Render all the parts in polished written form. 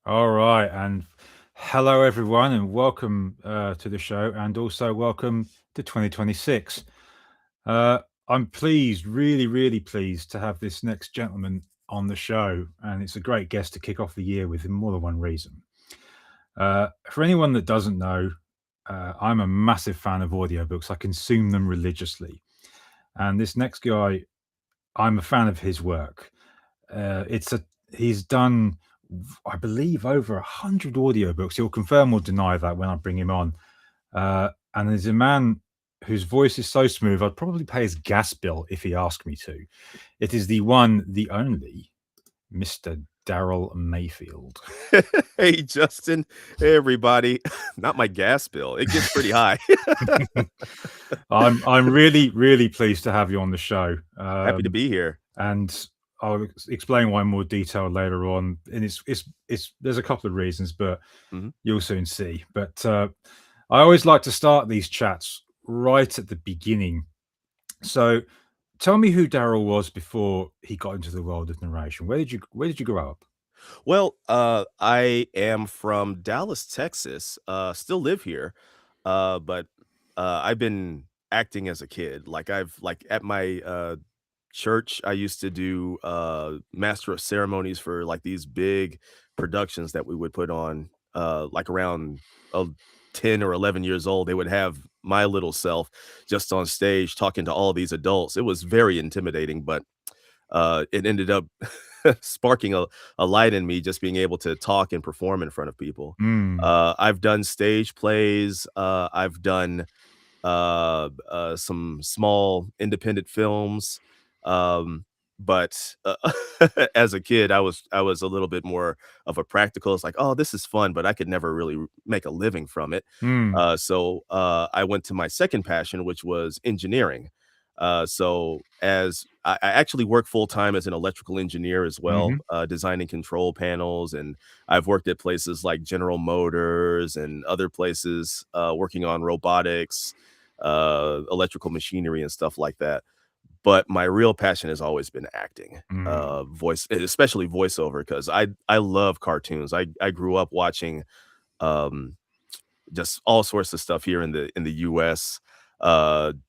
All right, and hello everyone, and welcome to the show, and also welcome to 2026. Uh, I'm pleased, really pleased to have this next gentleman on the show, and it's a great guest to kick off the year with for more than one reason. For anyone that doesn't know, I'm a massive fan of audiobooks. I consume them religiously, and this next guy, I'm a fan of his work. It's a He's done, I believe, over 100 audiobooks. He'll confirm or deny that when I bring him on. And there's a man whose voice is so smooth, I'd probably pay his gas bill if he asked me to. It is the one, the only, Mr. Daryl Mayfield. Hey, Justin. Hey, everybody. Not my gas bill. It gets pretty high. I'm really pleased to have you on the show. Happy to be here. And I'll explain why in more detail later on. And it's there's a couple of reasons, but Mhm. you'll soon see. But I always like to start these chats right at the beginning. So tell me who Daryl was before he got into the world of narration. Where did you grow up? Well, I am from Dallas, Texas. Still live here, but I've been acting as a kid. Like at my church, I used to do master of ceremonies for like these big productions that we would put on. Like around uh, 10 or 11 years old, they would have my little self just on stage talking to all these adults. It was very intimidating, but it ended up sparking a light in me just being able to talk and perform in front of people. Mm, I've done stage plays. I've done some small independent films. Um, but as a kid, I was a little bit more of a practical. It's like, oh, this is fun, but I could never really make a living from it. mm, So I went to my second passion, which was engineering. So as I actually work full time as an electrical engineer as well, hmm designing control panels, and I've worked at places like General Motors and other places working on robotics, electrical machinery, and stuff like that. But my real passion has always been acting, mm, voice, especially voiceover, because I love cartoons. I grew up watching um, just all sorts of stuff here in the US,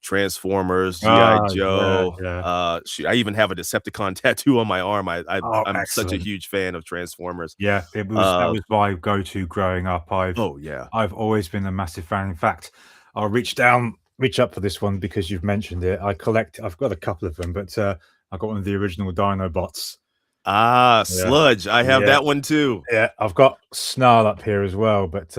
Transformers, GI ah, yeah, Joe. yeah. Shoot, I even have a Decepticon tattoo on my arm. Oh, I'm such a excellent. huge fan of Transformers. Yeah, that Uh, was my go-to growing up. oh yeah. I've always been a massive fan. In fact, I'll reach up for this one because you've mentioned it. I've got a couple of them, but I got one of the original Dinobots. Ah, Yeah, Sludge. I have yeah, that one too. yeah. I've got Snarl up here as well, but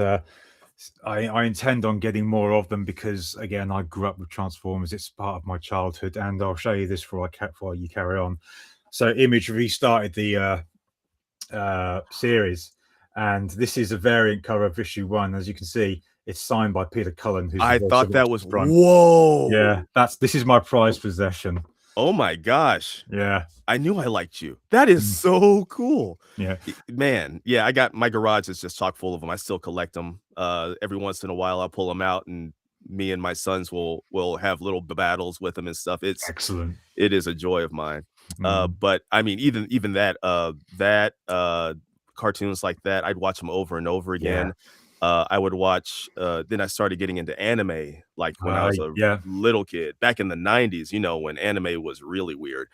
I intend on getting more of them because again, I grew up with Transformers. It's part of my childhood, and I'll show you this before you carry on. So, Image restarted the series, and this is a variant cover of issue one. As you can see, it's signed by Peter Cullen, who's the I voice thought of the that was front. Yeah, whoa. this is my prized possession. Oh my gosh. Yeah, I knew I liked you. That is mm, so cool. yeah, Man, yeah, I got my garage is just chock full of them. I still collect them. Every once in a while, I'll pull them out, and me and my sons will have little battles with them and stuff. excellent. It is a joy of mine. Mm, But I mean, even that cartoons like that, I'd watch them over and over yeah, again. I would watch. Then I started getting into anime, like when I was a yeah, little kid back in the '90s. You know, when anime was really weird,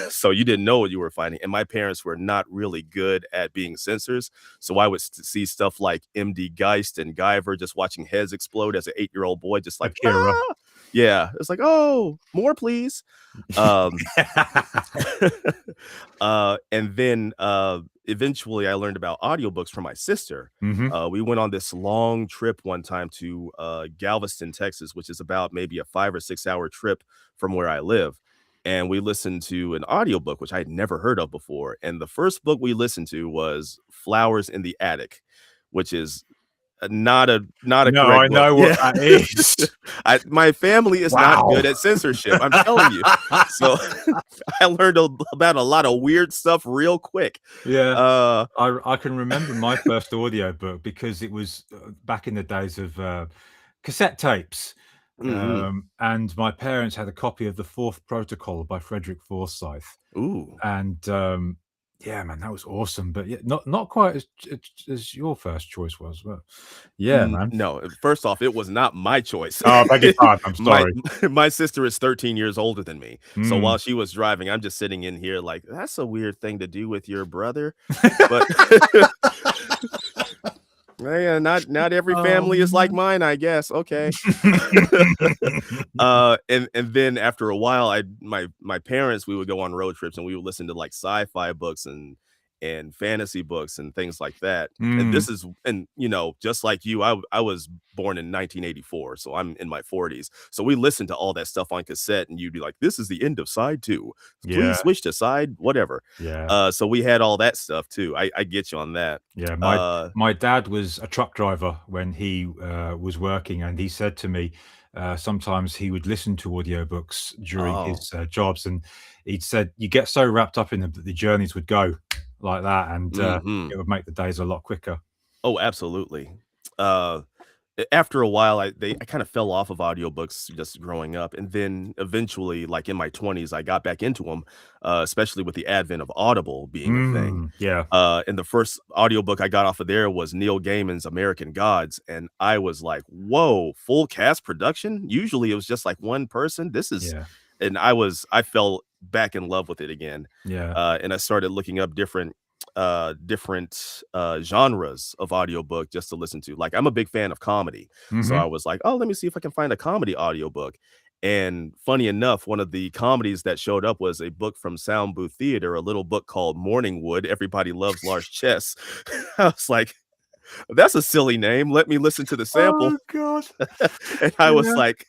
so you didn't know what you were finding. And my parents were not really good at being censors, so I would see stuff like MD Geist and Guyver, just watching heads explode as an 8-year-old boy, just like Akira. ah, yeah. It's like, oh, more please. Um, and then eventually I learned about audiobooks from my sister. hmm We went on this long trip one time to Galveston, Texas, which is about maybe a 5 or 6 hour trip from where I live. And we listened to an audiobook, which I had never heard of before. And the first book we listened to was Flowers in the Attic, which is not a No, I correct book. know what Yeah. that is. My family is not Wow. good at censorship, I'm telling you. So, I learned about a lot of weird stuff real quick. Yeah, Uh I can remember my first audiobook because it was back in the days of cassette tapes. mhm. And my parents had a copy of The Fourth Protocol by Frederick Forsyth. Ooh. And Yeah, man, that was awesome, but yeah, not quite as your first choice was, but yeah, N man. no, first off, it was not my choice. Oh, beg your pardon, I'm My sorry. my sister is 13 years older than me, so Mm. while she was driving, I'm just sitting in here like, "That's a weird thing to do with your brother," but yeah, not every Oh, family is like man. mine, I guess, okay. And then after a while, my parents, we would go on road trips and we would listen to like sci-fi books and fantasy books and things like that. And Mm, this is and you know, just like you, I was born in 1984, so I'm in my 40s. So we listened to all that stuff on cassette, and you'd be like, "This is the end of side two. Please yeah, switch to side whatever." yeah. So we had all that stuff too. I get you on that. Yeah, Uh, my dad was a truck driver when he was working, and he said to me sometimes he would listen to audiobooks during oh, his jobs, and he'd said you get so wrapped up in them that the journeys would go like that, and it mhm. would make the days a lot quicker. Oh, absolutely. Uh After a while, I kind of fell off of audiobooks just growing up, and then eventually, like, in my 20s, I got back into 'em, especially with the advent of Audible being a thing. Yeah, And the first audiobook I got off of there was Neil Gaiman's American Gods, and I was like, "Whoa, full cast production?" Usually, it was just, like, one person. This is yeah, and I fell back in love with it again, yeah. and I started looking up different genres of audiobook just to listen to. Like, I'm a big fan of comedy, so I Hmm. was like, "Oh, let me see if I can find a comedy audiobook." And funny enough, one of the comedies that showed up was a book from Sound Booth Theater, a little book called Morningwood, Everybody Loves Large Chess. I was like, "That's a silly name. Let me listen to the sample." Oh God. And I was Yeah. like,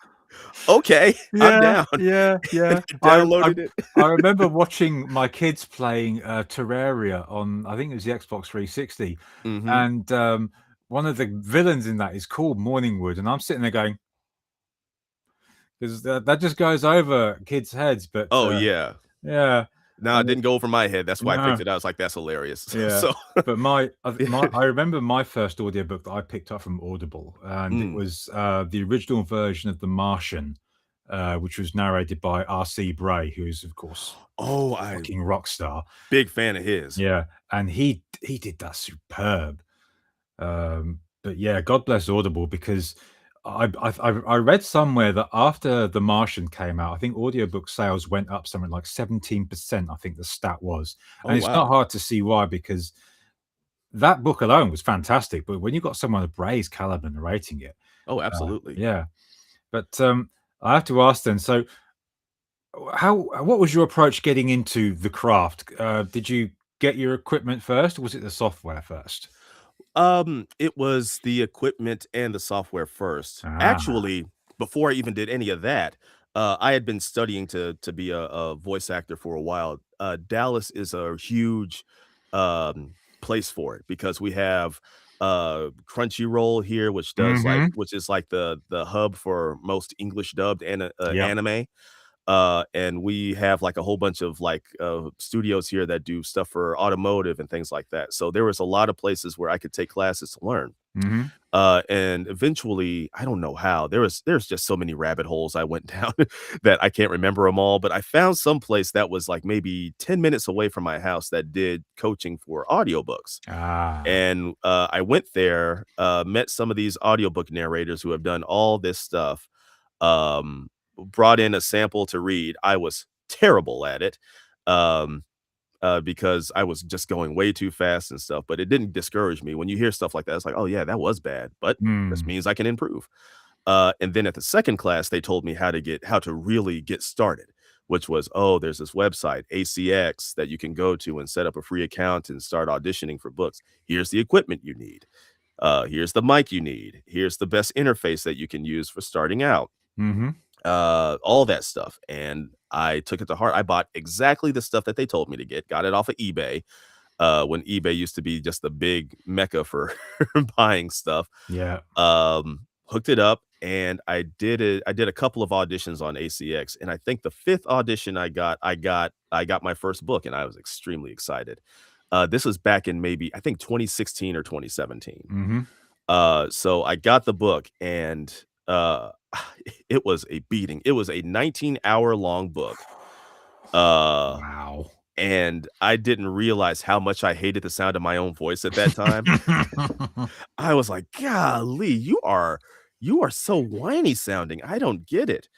"Okay, I'm Yeah, down." yeah, And yeah. I I downloaded it. I remember watching my kids playing, Terraria on I think it was the Xbox 360, Mhm. and, one of the villains in that is called Morningwood, and I'm sitting there going, "'Cause that just goes over kids' heads," but, Oh, yeah. yeah, No, it and it didn't go over my head. That's why I picked no, it out. I was like, "That's hilarious." yeah, So but I remember my first audiobook that I picked up from Audible, and it Mm. was, the original version of The Martian, which was narrated by R.C. Bray, who is, of course, Oh, I fucking rock star. big fan of his. Yeah, and he did that superb. But yeah, God bless Audible because I read somewhere that after The Martian came out, I think audiobook sales went up something like 17%, I think the stat was. Oh, And it's not wow. hard to see why because that book alone was fantastic, but when you've got someone of Bray's caliber narrating it, Oh, absolutely. yeah. But I have to ask then, so how what was your approach getting into the craft? Did you get your equipment first, or was it the software first? It was the equipment and the software first. Ah. Actually, before I even did any of that, I had been studying to be a voice actor for a while. Dallas is a huge place for it because we have Crunchyroll here, which does like Mhm. which is like the hub for most English dubbed Yep. anime. And we have like a whole bunch of like studios here that do stuff for automotive and things like that. So there was a lot of places where I could take classes to learn. Mhm. And eventually, I don't know how. There's just so many rabbit holes I went down that I can't remember them all. But I found some place that was like maybe 10 minutes away from my house that did coaching for audiobooks. Ah. And I went there, met some of these audiobook narrators who have done all this stuff, brought in a sample to read. I was terrible at it, um, because I was just going way too fast and stuff, but it didn't discourage me. When you hear stuff like that, it's like, "Oh, yeah, that was bad, but this Mm. means I can improve." And then at the second class, they told me how to really get started, which was, "Oh, there's this website, ACX, that you can go to and set up a free account and start auditioning for books. Here's the equipment you need. Here's the mic you need. Here's the best interface that you can use for starting out." Mhm. All that stuff, and I took it to heart. I bought exactly the stuff that they told me to get, got it off of eBay, when eBay used to be just the big mecca for buying stuff. Yeah. Hooked it up, and I did a couple of auditions on ACX, and I think the 5th audition I got my first book, and I was extremely excited. This was back in maybe, I think, 2016 or 2017. Mhm. So I got the book and, it was a beating. It was a 19-hour long book, uh, Wow. and I didn't realize how much I hated the sound of my own voice at that time. I was like, "Golly, you are so whiny sounding. I don't get it."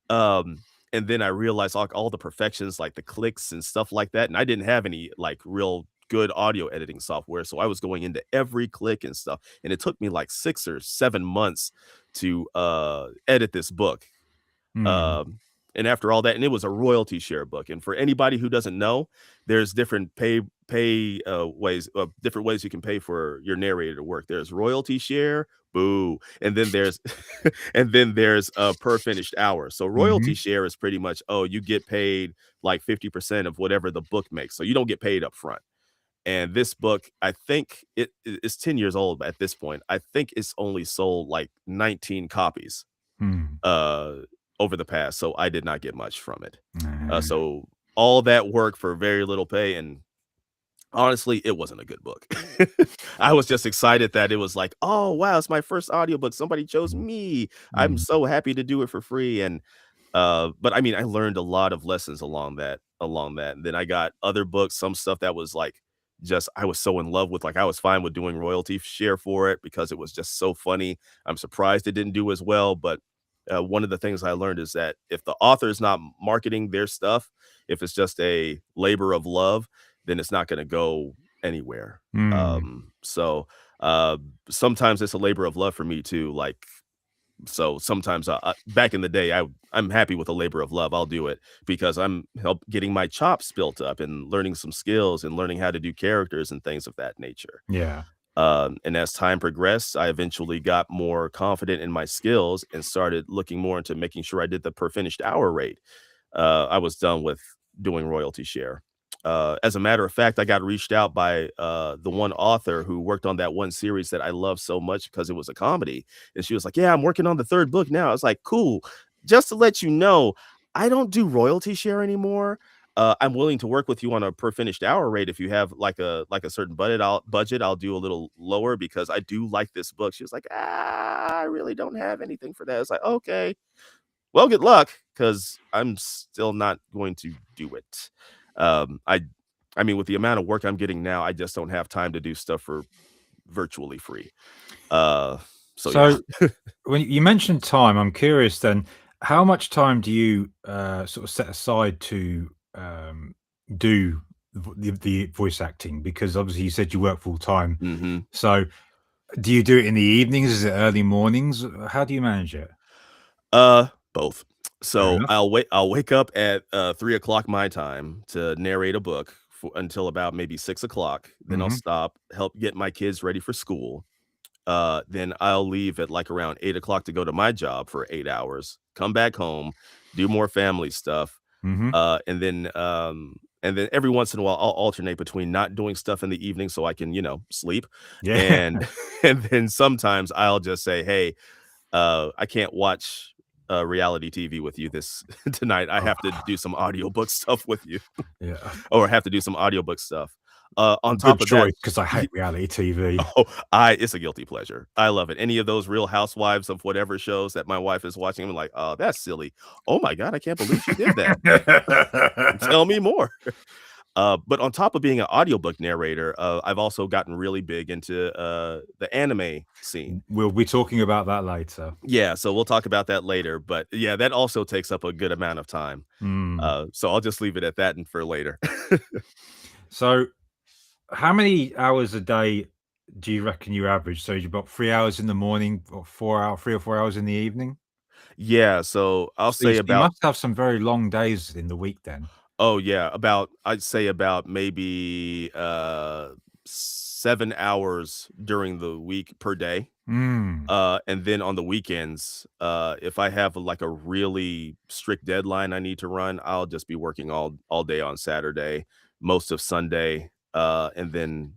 Um, and then I realized all the perfections, like the clicks and stuff like that, and I didn't have any, like, real good audio editing software, so I was going into every click and stuff, and it took me, like, 6 or 7 months to, edit this book. Mm, Um, and after all that, and it was a royalty share book, and for anybody who doesn't know, there's different ways, different ways you can pay for your narrator to work. There's royalty share, boo, and then there's and then there's per finished hour. So royalty mhm, share is pretty much, oh, you get paid like 50% of whatever the book makes, so you don't get paid up front. And this book, I think it's 10 years old at this point. I think it's only sold like 19 copies mm, uh, over the past, so I did not get much from it. nah, So all that work for very little pay, and honestly, it wasn't a good book. I was just excited that it was like, "Oh, wow, it's my first audiobook. Somebody chose mm, me. I'm mm, so happy to do it for free." And but I mean, I learned a lot of lessons along that. And then I got other books, some stuff that was like just I was so in love with, like I was fine with doing royalty share for it because it was just so funny. I'm surprised it didn't do as well, but one of the things I learned is that if the author is not marketing their stuff, if it's just a labor of love, then it's not going to go anywhere. mm, So uh, sometimes it's a labor of love for me too. Like so sometimes back in the day, I'm happy with a labor of love. I'll do it because I'm help getting my chops built up and learning some skills and learning how to do characters and things of that nature. yeah, And as time progressed, I eventually got more confident in my skills and started looking more into making sure I did the per finished hour rate. I was done with doing royalty share. As a matter of fact, I got reached out by the one author who worked on that one series that I love so much because it was a comedy. And she was like, "Yeah, I'm working on the third book now." I was like, "Cool. Just to let you know, I don't do royalty share anymore. I'm willing to work with you on a per finished hour rate if you have like a certain budget. I'll do a little lower because I do like this book." She was like, "I really don't have anything for that." It's like, "Okay, well, good luck, because I'm still not going to do it." Um, I I mean, with the amount of work I'm getting now, I just don't have time to do stuff for virtually free. Uh, so yeah. so when you mentioned time, I'm curious then, how much time do you, sort of set aside to, do the voice acting? Because obviously you said you work full time. Mhm. So do you do it in the evenings? Is it early mornings? How do you manage it? Both. Fair So enough. I'll wake up at 3 o'clock my time to narrate a book for until about maybe 6 o'clock. Then I'll Mhm, stop, help get my kids ready for school. Then I'll leave at like around 8 o'clock to go to my job for 8 hours, come back home, do more family stuff. mhm. And then every once in a while I'll alternate between not doing stuff in the evening so I can, sleep. Yeah. And and then sometimes I'll just say, "Hey, I can't watch reality TV with you this tonight. I have to Oh, do some audiobook stuff with you, yeah. or have to do some audiobook stuff." On Good top of that, choice, because I hate reality TV. oh, I it's a guilty pleasure. I love it. Any of those Real Housewives of whatever shows that my wife is watching, I'm like, "Oh, that's silly. Oh my god, I can't believe she did that. Tell me more." But on top of being an audiobook narrator, I've also gotten really big into the anime scene. We'll be talking about that later. Yeah, so we'll talk about that later, but yeah, that also takes up a good amount of time. Mm. So I'll just leave it at that and for later. So how many hours a day do you reckon you average? So you about 3 hours in the morning or 3 or 4 hours in the evening? Yeah, so I'll So you say so you about must have some very long days in the week then. oh yeah, about I'd say about maybe 7 hours during the week per day. Mm. And then on the weekends, if I have like a really strict deadline I need to run, I'll just be working all day on Saturday, most of Sunday, and then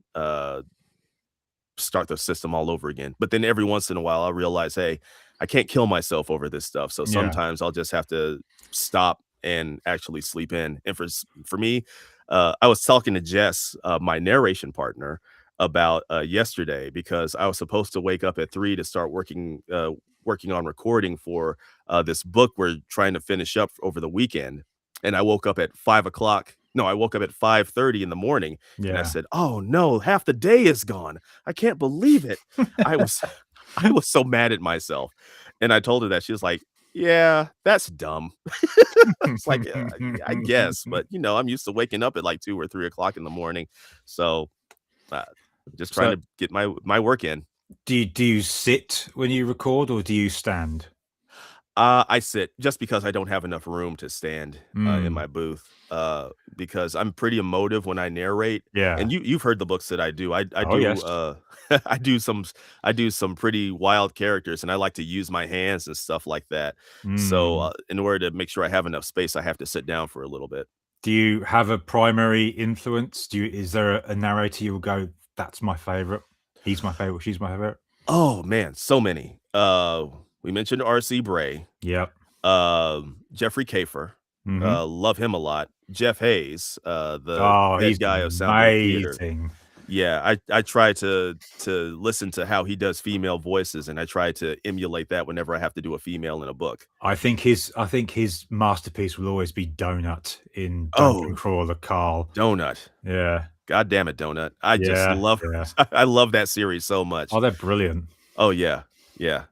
start the system all over again. But then every once in a while, I'll realize, hey, I can't kill myself over this stuff. So Yeah. sometimes I'll just have to stop and actually sleep in. And for me, I was talking to Jess, my narration partner, about yesterday because I was supposed to wake up at 3 to start working on recording for this book we're trying to finish up over the weekend. And I woke up at 5 o'clock No, I woke up at 5:30 in the morning, and I Yeah. said, "Oh, no, half the day is gone. I can't believe it." I was I was so mad at myself, and I told her that. She was like, "Yeah, that's dumb." It's like, yeah, I guess, but, I'm used to waking up at, like, 2 or 3 o'clock in the morning, so, uh, just trying So, to get my work in. do you sit when you record, or do you stand? I sit just because I don't have enough room to stand, in Mm. my booth, because I'm pretty emotive when I narrate, Yeah. and you've heard the books that I do. I Oh, do, yes. I do some pretty wild characters, and I like to use my hands and stuff like that. So, Mm. in order to make sure I have enough space, I have to sit down for a little bit. Do you have a primary influence? Is there a narrator you will go, "That's my favorite. He's my favorite. She's my favorite." Oh, man, so many. We mentioned R.C. Bray, Yep. Jeffrey Kaifer, Mhm. love him a lot. Jeff Hayes, the Oh, he's head guy of Sound Booth Theater. amazing. Yeah, I try to listen to how he does female voices, and I try to emulate that whenever I have to do a female in a book. I think his masterpiece will always be Donut in Dungeon Oh, Crawler Carl. Donut. Yeah. God damn it, Donut. I just Yeah, love yeah. I love that series so much. Oh, they're brilliant. Oh, yeah, yeah.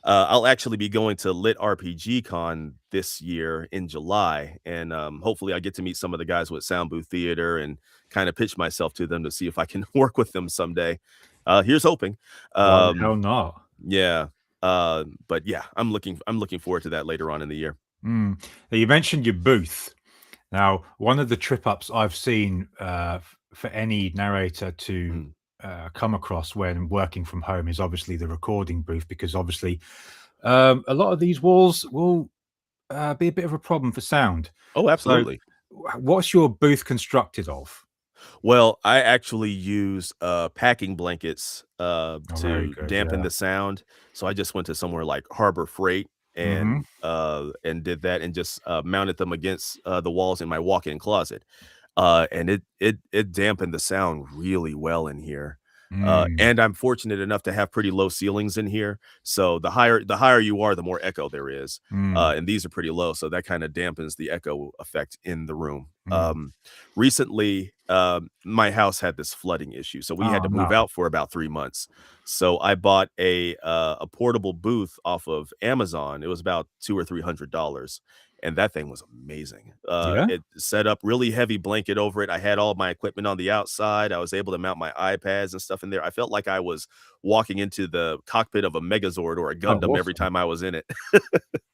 I'll actually be going to Lit RPG Con this year in July, and, hopefully, I get to meet some of the guys with Sound Booth Theater and kinda pitch myself to them to see if I can work with them someday. Here's hoping. Why the hell Um, not? yeah, but yeah, I'm looking forward to that later on in the year. Mm. Now, you mentioned your booth. Now, one of the trip ups I've seen, for any narrator to, Mhm. come across when working from home is obviously the recording booth, because obviously, a lot of these walls will, be a bit of a problem for sound. Oh, So, absolutely. what's your booth constructed of? Well, I actually use, packing blankets, Oh, very to good, dampen yeah. the sound, so I just went to somewhere like Harbor Freight Mhm. and did that and just, mounted them against, the walls in my walk-in closet, and it dampened the sound really well in here, Mm, and I'm fortunate enough to have pretty low ceilings in here, so the higher you are, the more echo there is, mm, and these are pretty low, so that kinda dampens the echo effect in the room. mm. Recently, my house had this flooding issue, so we had Oh, to no. move out for about 3 months. So I bought a portable booth off of Amazon. It was about 2 or $300, and that thing was amazing. Yeah? It set up really heavy blanket over it. I had all my equipment on the outside. I was able to mount my iPads and stuff in there. I felt like I was walking into the cockpit of a Megazord or a Oh, Gundam every awesome. time I was in it.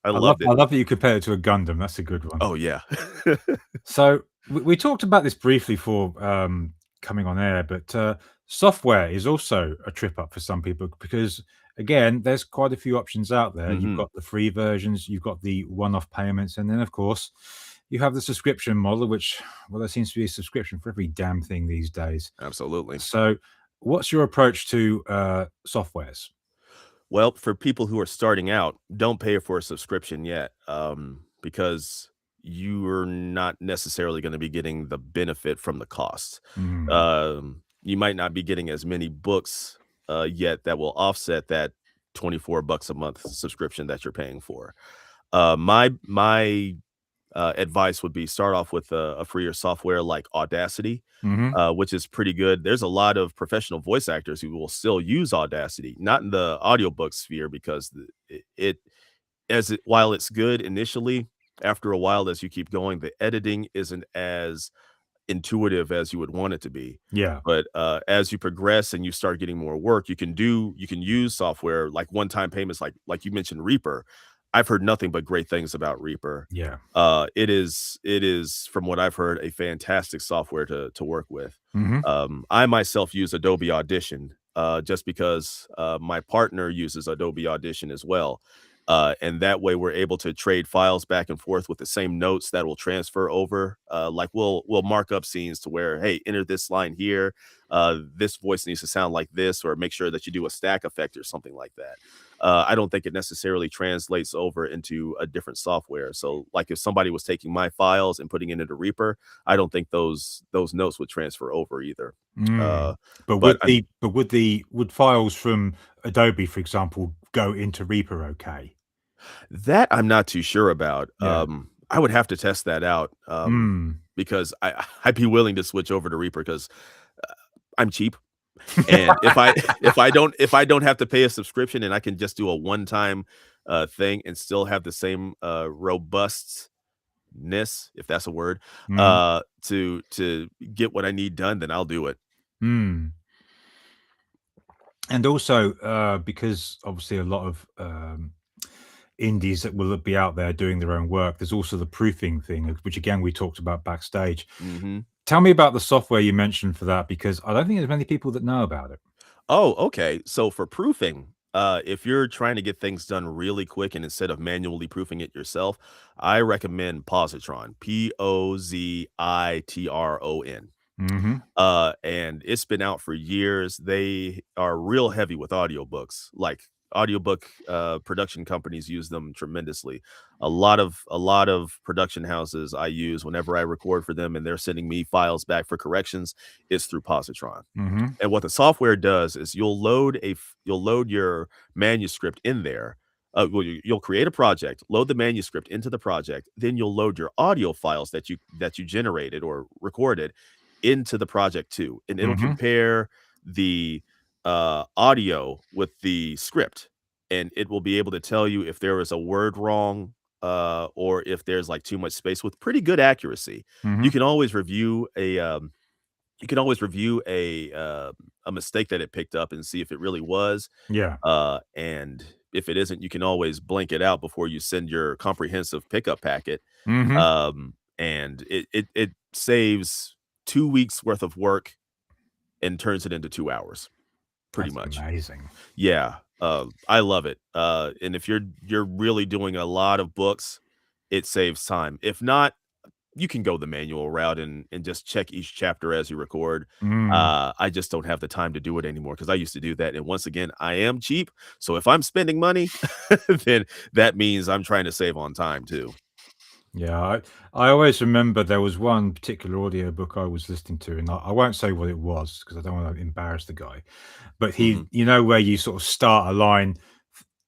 I I love loved it. I love that you compare it to a Gundam, that's a good one. Oh, yeah. So, we talked about this briefly for, coming on air, but, software is also a trip up for some people because, again, there's quite a few options out there. You've Mhm. got the free versions, you've got the one-off payments, and then, of course, you have the subscription model, which, well, there seems to be a subscription for every damn thing these days. Absolutely. So, what's your approach to, softwares? Well, for people who are starting out, don't pay for a subscription yet, because you're not necessarily gonna be getting the benefit from the cost. Mm, You might not be getting as many books, yet that will offset that $24 a month subscription that you're paying for. My advice would be start off with a freer software like Audacity, mhm, which is pretty good. There's a lot of professional voice actors who will still use Audacity, not in the audiobook sphere because while it's good initially, after a while as you keep going, the editing isn't as intuitive as you would want it to be. yeah, But, as you progress and you start getting more work, you can use software like one-time payments like you mentioned Reaper. I've heard nothing but great things about Reaper. yeah, It is, from what I've heard, a fantastic software to work with. mhm, I myself use Adobe Audition, just because, my partner uses Adobe Audition as well. And that way we're able to trade files back and forth with the same notes that will transfer over. Like we'll mark up scenes to where, hey, enter this line here. This voice needs to sound like this, or make sure that you do a stack effect or something like that. I don't think it necessarily translates over into a different software. So, like if somebody was taking my files and putting it into Reaper, I don't think those notes would transfer over either. mm. Uh, But but would files from Adobe, for example, go into Reaper okay? that I'm not too sure about. Yeah. I would have to test that out. Mm. because I'd be willing to switch over to Reaper because I'm cheap. And if I don't have to pay a subscription and I can just do a one-time, thing and still have the same, robustness, if that's a word, Mm, to get what I need done, then I'll do it. mm. And also, because obviously a lot of indies that will be out there doing their own work, there's also the proofing thing, which again we talked about backstage. Mhm. Tell me about the software you mentioned for that, because I don't think there's many people that know about it. Oh, okay. So for proofing, if you're trying to get things done really quick and instead of manually proofing it yourself, I recommend Positron, Pozitron. Hmm. And it's been out for years. They are real heavy with audiobooks. Like audiobook production companies use them tremendously. A lot of production houses I use whenever I record for them and they're sending me files back for corrections, it's through Positron. Hmm. And what the software does is you'll load your manuscript in there. Well, you'll create a project, load the manuscript into the project, then you'll load your audio files that you generated or recorded into the project too, and it'll Hmm. compare the audio with the script, and it will be able to tell you if there is a word wrong, or if there's like too much space with pretty good accuracy. Hmm. You can always review you can always review a mistake that it picked up and see if it really was, Yeah. and if it isn't, you can always blank it out before you send your comprehensive pickup packet, Hmm. and it saves 2 weeks worth of work and turns it into 2 hours, pretty That's much. amazing. Yeah, I love it, and if you're really doing a lot of books, it saves time. If not, you can go the manual route and just check each chapter as you record. Mm. I just don't have the time to do it anymore because I used to do that, and once again, I am cheap, so if I'm spending money, then that means I'm trying to save on time too. Yeah, I always remember there was one particular audiobook I was listening to, and I won't say what it was because I don't want to embarrass the guy. But he, Mhm. where you sort of start a line,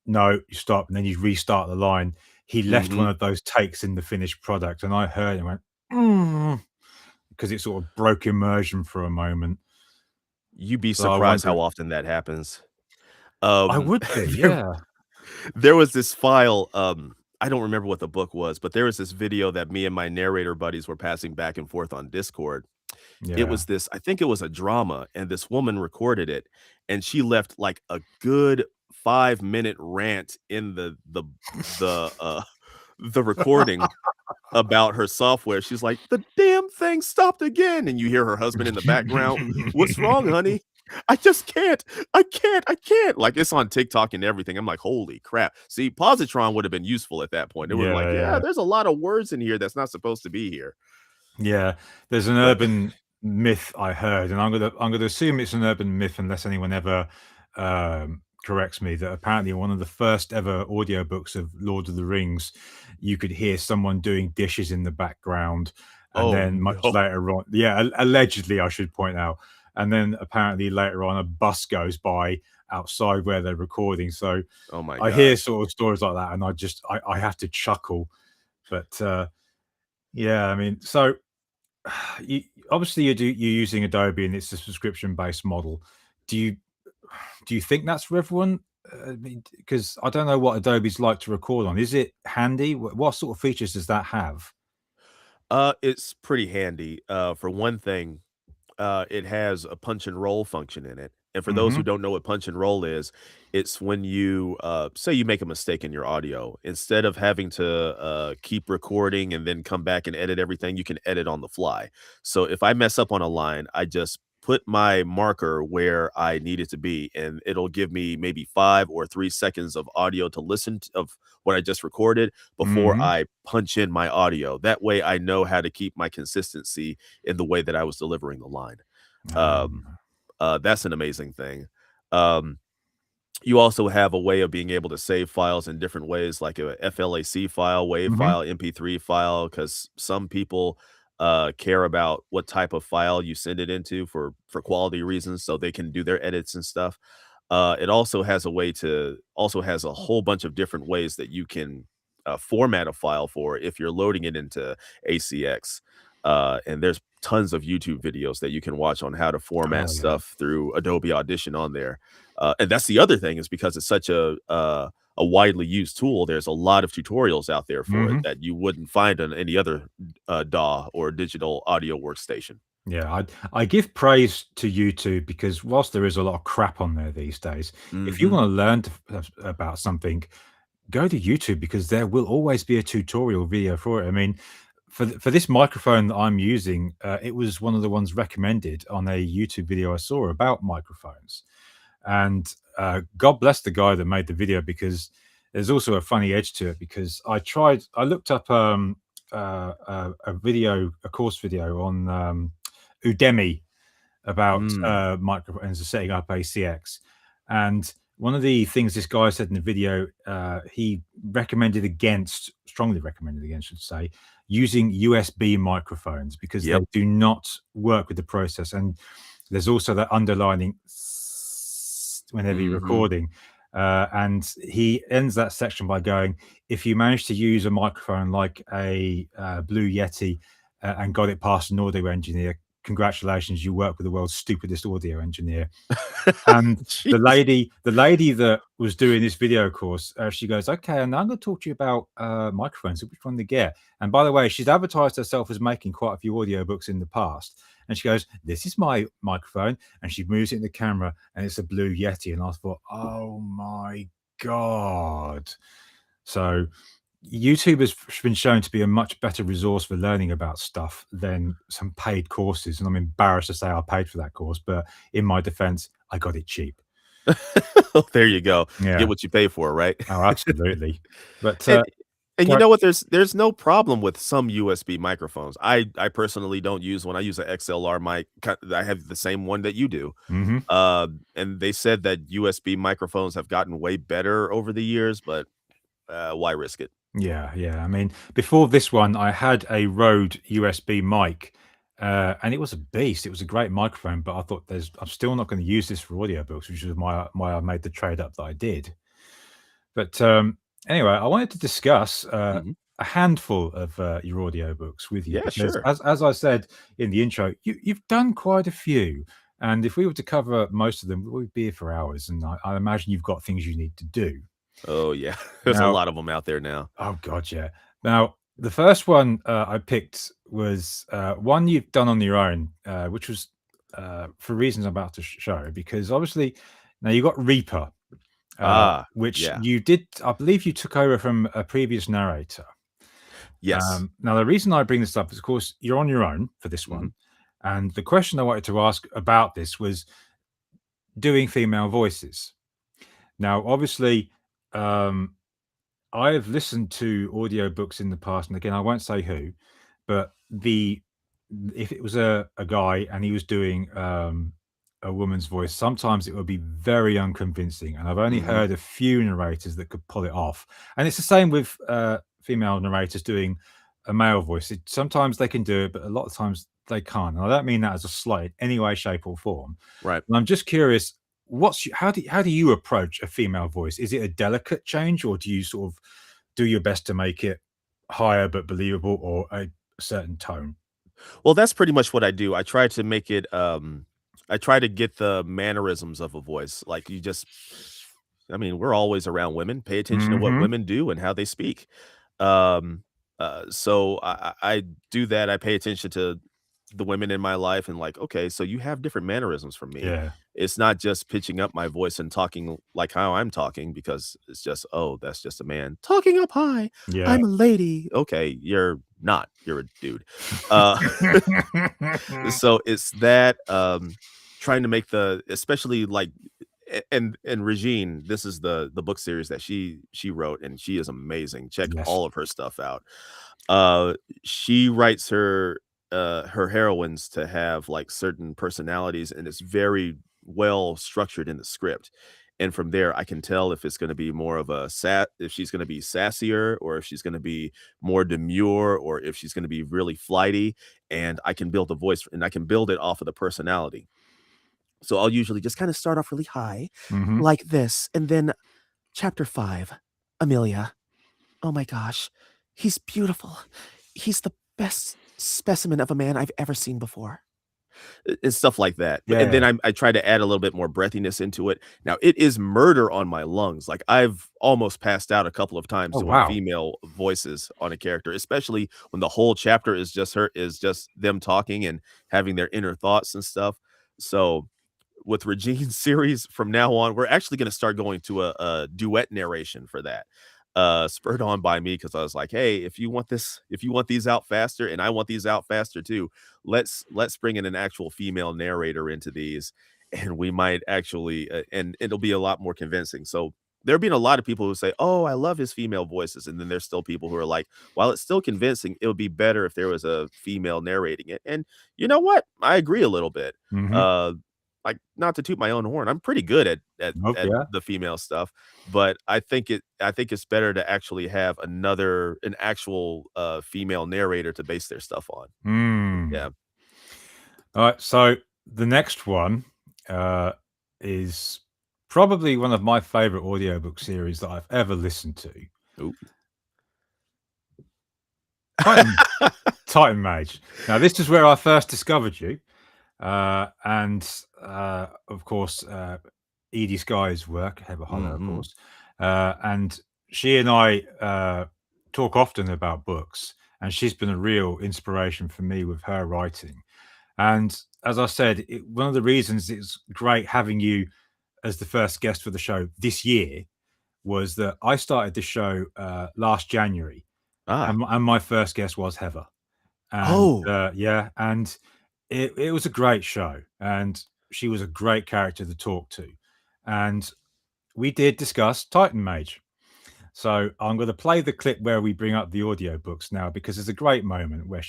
no, you stop, and then you restart the line. He left one Mhm. of those takes in the finished product, and I heard it and went, mm, because it sort of broke immersion for a moment. You'd be So I surprised wonder, how often that happens. I Um, would be, there yeah, there was this file, I don't remember what the book was, but there was this video that me and my narrator buddies were passing back and forth on Discord. It yeah. was this I think it was a drama, and this woman recorded it, and she left, like, a good 5-minute rant in the the recording about her software. She's like, "The damn thing stopped again," and you hear her husband in the background, "What's wrong, honey? I just can't. I can't." Like, it's on TikTok and everything. I'm like, "Holy crap." See, Positron would have been useful at that point. It would like, Yeah, "Yeah, yeah. there's a lot of words in here that's not supposed to be here." Yeah, there's an But urban myth I heard, and I'm gonna assume it's an urban myth unless anyone ever corrects me. That apparently in one of the first ever audiobooks of Lord of the Rings, you could hear someone doing dishes in the background, and oh, then much no. later on, yeah, allegedly, I should point out, and then apparently later on, a bus goes by outside where they're recording. So Oh my I hear gosh. sort of stories like that, and I have to chuckle, but yeah, I mean, so you, obviously you're using Adobe and it's a subscription based model. Do you do you think that's for everyone? Because I don't know what Adobe's like to record on. Is it handy? What sort of features does that have? It's pretty handy. For one thing, it has a punch and roll function in it. And for those who Hmm. don't know what punch and roll is, it's when you say you make a mistake in your audio, instead of having to keep recording and then come back and edit everything, you can edit on the fly. So if I mess up on a line, I just put my marker where I need it to be, and it'll give me maybe 5 or 3 seconds of audio to listen to, of what I just recorded before Hmm. I punch in my audio. That way I know how to keep my consistency in the way that I was delivering the line. Um, that's an amazing thing. Um, you also have a way of being able to save files in different ways, like a FLAC file, WAV Hmm. file, MP3 file, because some people care about what type of file you send it into for quality reasons, so they can do their edits and stuff. It also has a whole bunch of different ways that you can format a file for if you're loading it into ACX. and there's tons of YouTube videos that you can watch on how to format Oh yeah. stuff through Adobe Audition on there. And that's the other thing is because it's such a widely used tool, there's a lot of tutorials out there for it Hmm. that you wouldn't find on any other DAW or digital audio workstation. Yeah, I give praise to YouTube because whilst there is a lot of crap on there these days, if you Mhm. want to learn about something, go to YouTube because there will always be a tutorial video for it. I mean, for this microphone that I'm using, it was one of the ones recommended on a YouTube video I saw about microphones. And God bless the guy that made the video because there's also a funny edge to it. Because I looked up a video, a course video on Udemy about Mm. microphones and setting up ACX. And one of the things this guy said in the video, he strongly recommended against, should say, using USB microphones because they Yep. do not work with the process. And there's also that underlining whenever you're Mhm. recording. And he ends that section by going, if you manage to use a microphone like a Blue Yeti and got it past an audio engineer, congratulations, you work with the world's stupidest audio engineer. And Jeez. the lady that was doing this video course, she goes, "Okay, and I'm going to talk to you about microphones. Which one to get?" And by the way, she's advertised herself as making quite a few audiobooks in the past. And she goes, "This is my microphone," and she moves it in the camera, and it's a Blue Yeti. And I thought, "Oh my god!" So YouTube has been shown to be a much better resource for learning about stuff than some paid courses, and I'm embarrassed to say I paid for that course, but in my defense, I got it cheap. There you go. You get Yeah. what you pay for, right? Oh, absolutely. But, And and you go know what? There's no problem with some USB microphones. I personally don't use one. I use an XLR mic. I have the same one that you do. Mhm. And they said that USB microphones have gotten way better over the years, but why risk it? Yeah, yeah. I mean, before this one, I had a Rode USB mic, and it was a beast. It was a great microphone, but I thought I'm still not gonna use this for audiobooks, which is why I made the trade up that I did. But, anyway, I wanted to discuss, Mhm. a handful of, your audiobooks with you Yeah, because sure. as I said in the intro, you've done quite a few, and if we were to cover most of them, we'd be here for hours, and I imagine you've got things you need to do. Oh, yeah. There's a Now lot of them out there now. oh god, yeah. Now, the first one, I picked was, one you've done on your own, which was, for reasons I'm about to show, because obviously now you got Reaper, Ah, which yeah. you did, I believe you took over from a previous narrator. Yes. Now, the reason I bring this up is, of course, you're on your own for this Mhm. one, and the question I wanted to ask about this was doing female voices. Now, obviously, um, I've listened to audiobooks in the past, and again, I won't say who, but the if it was a guy and he was doing a woman's voice, sometimes it would be very unconvincing. And I've only Mhm. heard a few narrators that could pull it off. And it's the same with female narrators doing a male voice. Sometimes they can do it, but a lot of times they can't. And I don't mean that as a slight in any way, shape, or form. Right. And I'm just curious, how do you approach a female voice? Is it a delicate change, or do you sort of do your best to make it higher but believable, or a certain tone? Well, that's pretty much what I do. I try to make it, I try to get the mannerisms of a voice. Like you just I mean, we're always around women. Pay attention to what Mhm. women do and how they speak. Um, so I do that. I pay attention to the women in my life and like, okay, so you have different mannerisms from me. Yeah. It's not just pitching up my voice and talking like how I'm talking because it's just, oh, that's just a man talking up high. Yeah. I'm a lady. Okay, you're not. You're a dude. Uh, so it's that trying to make the especially like and Regine, this is the book series that she wrote, and she is amazing. Check Yes. all of her stuff out. Uh, she writes her heroines to have like certain personalities, and it's very well structured in the script. And from there, I can tell if it's going to be more of a if she's going to be sassier, or if she's going to be more demure, or if she's going to be really flighty. And I can build a voice, and I can build it off of the personality. So I'll usually just kind of start off really high, Mhm. like this, and then chapter 5, Amelia. Oh my gosh, he's beautiful. He's the best. specimen of a man I've ever seen before. And stuff like that. But and Yeah. then I try to add a little bit more breathiness into it. Now, it is murder on my lungs. Like, I've almost passed out a couple of times Oh, doing wow. female voices on a character, especially when the whole chapter is just them talking and having their inner thoughts and stuff. So, with Regine's series from now on, we're actually gonna start going to a duet narration for that, spurred on by me because I was like, "Hey, if you want these out faster and I want these out faster too, let's bring in an actual female narrator into these, and we might actually and it'll be a lot more convincing." So, there have been a lot of people who say, "Oh, I love his female voices," and then there's still people who are like, "While it's still convincing, it would be better if there was a female narrating it," and you know what? I agree a little bit. Mhm. Uh like, not to toot my own horn, I'm pretty good Oh, at yeah. the female stuff, but I think it's better to actually have an actual, female narrator to base their stuff on. Mm. Yeah. Alright, so the next one, uh, is probably one of my favorite audiobook series that I've ever listened to. Ooh. Titan Titan Mage. Now, this is where I first discovered you, and, of course, Edie Sky's work, Heather Hollow, of Mhm. course, and she and I, talk often about books, and she's been a real inspiration for me with her writing. And as I said, one of the reasons it's great having you as the first guest for the show this year was that I started the show last January, Ah. and my first guest was Heather. And Oh, yeah, and it was a great show, and she was a great character to talk to. And we did discuss Titan Mage. So I'm going to play the clip where we bring up the audiobooks now because there's a great moment where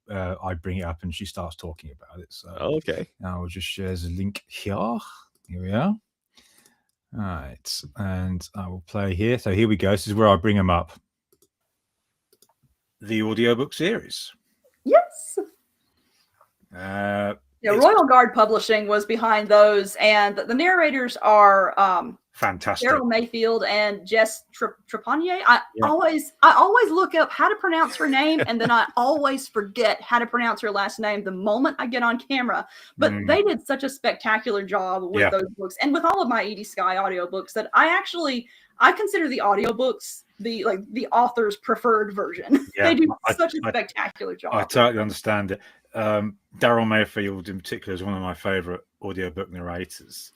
I bring it up and she starts talking about it. So okay. I'll just share the link here. Here we are. All right, and I will play here. So here we go. This is where I bring them up. The audiobook series. Yes. Uh, Yeah, it's Royal Guard Publishing was behind those, and the narrators are fantastic. Daryl Mayfield and Jess Trepanier. I Yeah. always look up how to pronounce her name, and then I always forget how to pronounce her last name the moment I get on camera. But they did such a spectacular job with those books, and with all of my Edie Sky audiobooks that I consider the audiobooks the author's preferred version. Yeah, They do such a spectacular job. I totally understand it. Daryl Mayfield in particular is one of my favorite audiobook narrators.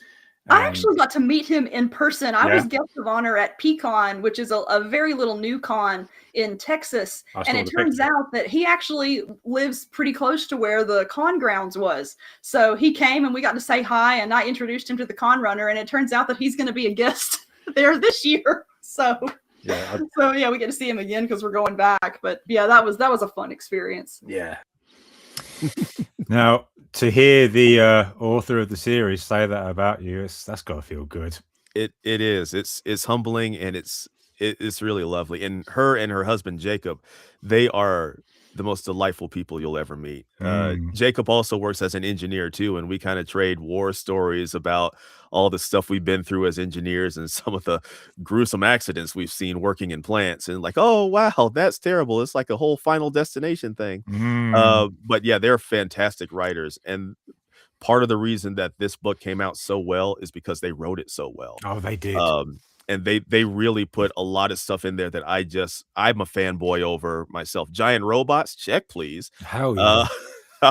I actually got to meet him in person. I was guest of honor at PCon, which is a very little new con in Texas. And it turns out that he actually lives pretty close to where the con grounds was. So he came and we got to say hi, and I introduced him to the con runner, and it turns out that he's going to be a guest there this year. So yeah, we get to see him again because we're going back. But yeah, that was a fun experience. Yeah. Now, to hear the author of the series say that about you, that's got to feel good. It is. It's humbling and it's really lovely. And her husband Jacob, they are the most delightful people you'll ever meet. Jacob also works as an engineer too, and we kind of trade war stories about all the stuff we've been through as engineers and some of the gruesome accidents we've seen working in plants. And like, oh wow, that's terrible. It's like a whole Final Destination thing. But yeah, they're fantastic writers, and part of the reason that this book came out so well is because they wrote it so well. Oh, they did. And they really put a lot of stuff in there that I'm a fanboy over myself. Giant robots, check please. Hell yeah.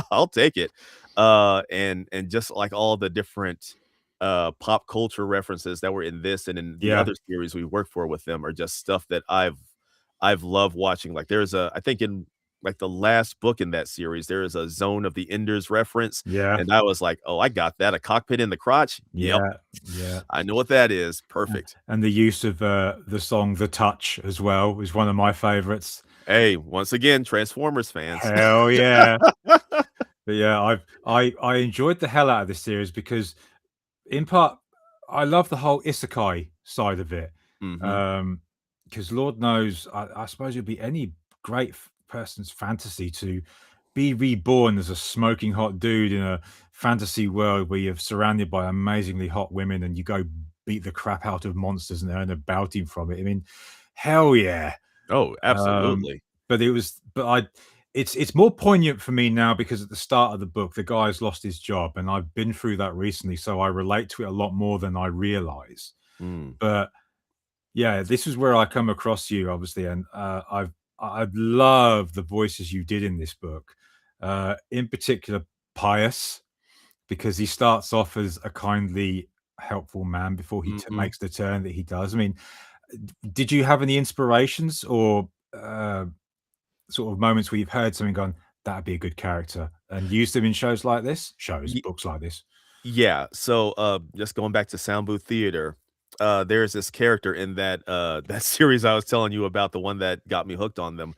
I'll take it. And just like all the different pop culture references that were in this and in the other series we worked for with them are just stuff that I've loved watching. Like I think in like the last book in that series, there is a Zone of the Enders reference. Yeah. And I was like, oh, I got that. A cockpit in the crotch. Yeah. Yep. Yeah. I know what that is. Perfect. And the use of the song The Touch as well is one of my favorites. Hey, once again, Transformers fans. Hell yeah. But yeah, I enjoyed the hell out of this series because in part I love the whole isekai side of it. Because Lord knows, I suppose it'd be any great person's fantasy to be reborn as a smoking hot dude in a fantasy world where you're surrounded by amazingly hot women and you go beat the crap out of monsters and earn a bounty from it. I mean, hell yeah. Oh, absolutely. But it's more poignant for me now because at the start of the book, the guy's lost his job, and I've been through that recently, so I relate to it a lot more than I realize. But yeah, this is where I come across you, obviously, and I love the voices you did in this book. In particular, Pius, because he starts off as a kindly, helpful man before he makes the turn that he does. I mean, did you have any inspirations or sort of moments where you've heard something gone, that'd be a good character, and use them in shows like this? Books like this? Yeah, so, just going back to Sound Booth Theater, there's this character in that, that series I was telling you about, the one that got me hooked on them.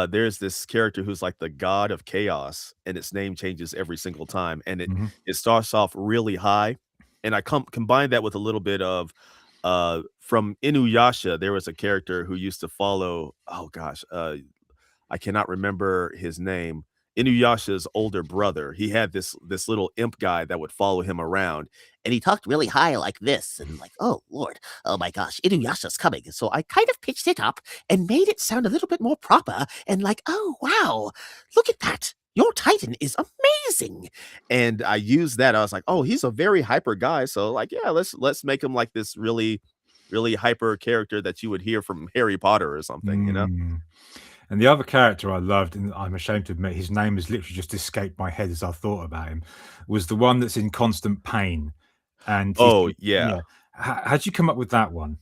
There's this character who's like the god of chaos, and its name changes every single time, and it starts off really high, and I combine that with a little bit of, from Inuyasha, there was a character who used to follow, oh gosh, I cannot remember his name. Inuyasha's older brother, he had this little imp guy that would follow him around, and he talked really high like this, and like, "Oh lord, oh my gosh, Inuyasha's coming." So I kind of pitched it up and made it sound a little bit more proper, and like, "Oh wow, look at that. Your Titan is amazing." And I used that. I was like, "Oh, he's a very hyper guy." So like, yeah, let's make him like this really, really hyper character that you would hear from Harry Potter or something, you know? And the other character I loved, and I'm ashamed to admit his name has literally just escaped my head as I thought about him, was the one that's in constant pain. And Oh, yeah. How'd you come up with that one?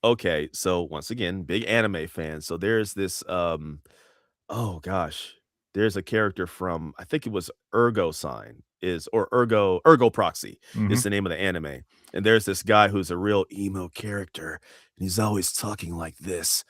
Okay, so once again, big anime fan. So there's this oh gosh, there's a character from, I think it was Ergo Sign is, or Ergo Proxy is the name of the anime. And there's this guy who's a real emo character, and he's always talking like this.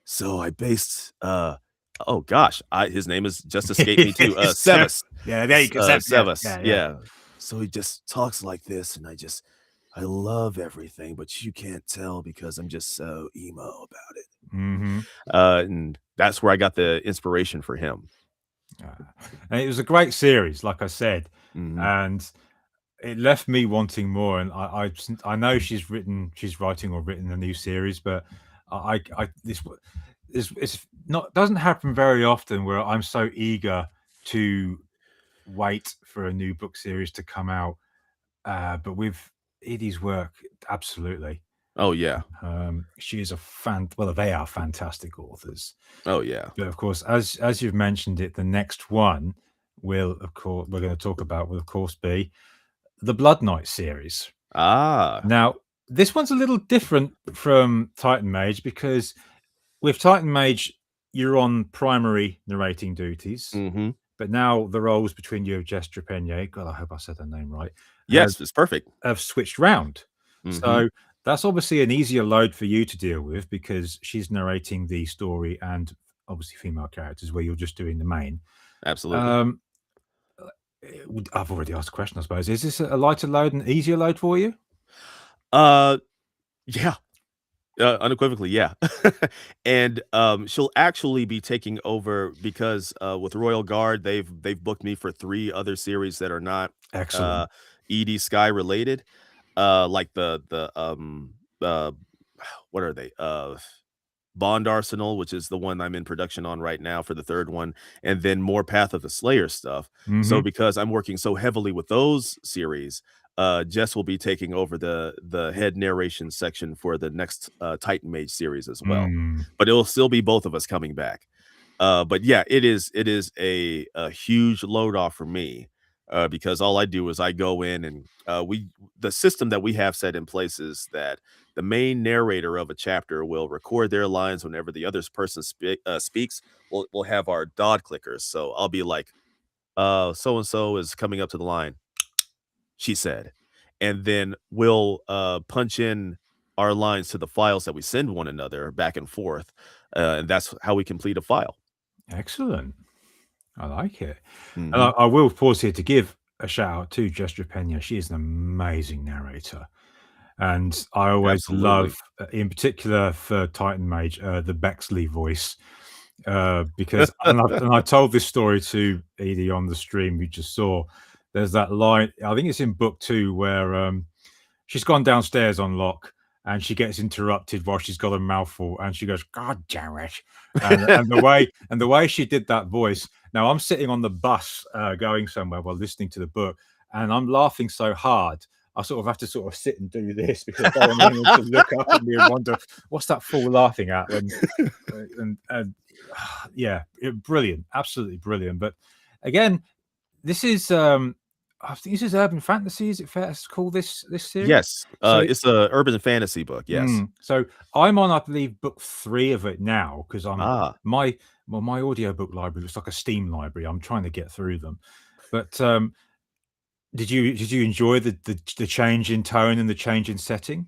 So I based oh gosh, his name is just escaped me too. Sevis. Yeah, there you go. Sevis. Yeah. So he just talks like this, and I love everything, but you can't tell because I'm just so emo about it. And that's where I got the inspiration for him. And it was a great series, like I said, and it left me wanting more. And I know she's writing or written a new series, but this it's not doesn't happen very often where I'm so eager to wait for a new book series to come out. But with Edie's work, absolutely. Oh yeah. She is they are fantastic authors. Oh yeah. But of course, as you've mentioned it, the next one we're going to talk about will of course be the Blood Knight series. Now, this one's a little different from Titan Mage because with Titan Mage, you're on primary narrating duties. But now the roles between you and Jess Trepanier, God, I hope I said her name right. Yes, it's perfect. Have switched round. So that's obviously an easier load for you to deal with because she's narrating the story and obviously female characters where you're just doing the main. Absolutely. I've already asked a question, I suppose. Is this a lighter load and easier load for you? Yeah. Unequivocally, yeah. And she'll actually be taking over because with Royal Guard, they've booked me for 3 other series that are not excellent ED Sky related. Like the what are they? Bond Arsenal, which is the one I'm in production on right now for the 3rd one, and then more Path of the Slayer stuff. So because I'm working so heavily with those series, Jess will be taking over the head narration section for the next Titan Mage series as well. But it'll still be both of us coming back. But yeah, it is a huge load off for me. Because all I do is I go in and the system that we have set in place is that the main narrator of a chapter will record their lines whenever the other person speaks. We'll have our dot clickers. So I'll be like, so and so is coming up to the line, she said, and then we'll punch in our lines to the files that we send one another back and forth, and that's how we complete a file. Excellent. I like it. And I will pause here to give a shout out to Jess Trepanier. She is an amazing narrator. And I always love, in particular for Titan Mage, the Bexley voice. Because and I told this story to Edie on the stream we just saw. There's that line, I think it's in book 2, where she's gone downstairs on Locke and she gets interrupted while she's got a mouthful, and she goes, "God damn it!" And the way she did that voice. Now I'm sitting on the bus going somewhere while listening to the book, and I'm laughing so hard. I sort of have to sort of sit and do this because I don't want anyone to look up at me and wonder what's that fool laughing at. And yeah, brilliant, absolutely brilliant. But again, this is I think this is urban fantasy. Is it fair to call this series? Yes, So it's a urban fantasy book, yes. so I'm on, I believe, book 3 of it now because Ah. my audiobook library looks like a Steam library. I'm trying to get through them. But did you enjoy the change in tone and the change in setting?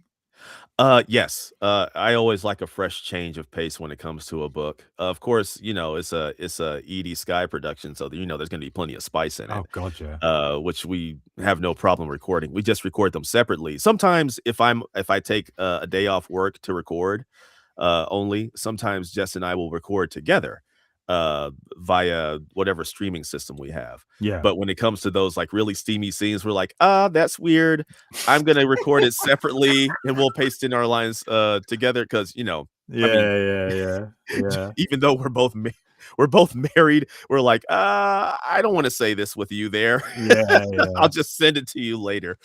Yes. I always like a fresh change of pace when it comes to a book. Of course, it's a Edie Sky production, so there's gonna be plenty of spice in it, Oh god, yeah. which we have no problem recording. We just record them separately. Sometimes if I take a day off work to record, only, sometimes Jess and I will record together, via whatever streaming system we have. Yeah. But when it comes to those, like, really steamy scenes, we're like, that's weird. I'm gonna record it separately, and we'll paste in our lines, together because, I mean, Yeah. even though we're both married, we're like, I don't wanna say this with you there. Yeah. I'll just send it to you later.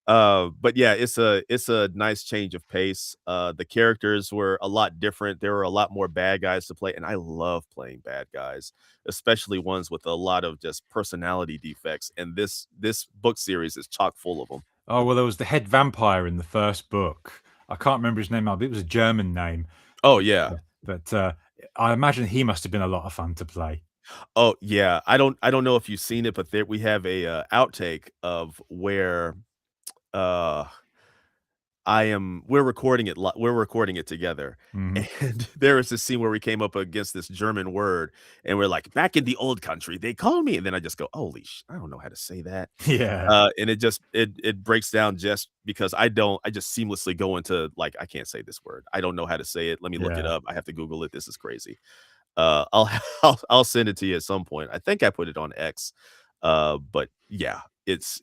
But yeah, it's a nice change of pace. The characters were a lot different. There were a lot more bad guys to play, and I love playing bad guys, especially ones with a lot of just personality defects. And this book series is chock full of them. Oh, well, there was the head vampire in the first book. I can't remember his name. I think it was a German name. Oh yeah. But I imagine he must have been a lot of fun to play. Oh yeah. I don't know if you've seen it, but there we have a outtake of where uh we're recording it together, Mhm. and there is this scene where we came up against this German word, and we're like, "Back in the old country, they call me," and then I just go, "Holy I don't know how to say that." Yeah. And it breaks down just because I just seamlessly go into, like, "I can't say this word. I don't know how to say it. Let me look it Yeah. up. I have to Google it. This is crazy." I'll I'll send it to you at some point. I think I put it on X. But yeah, it's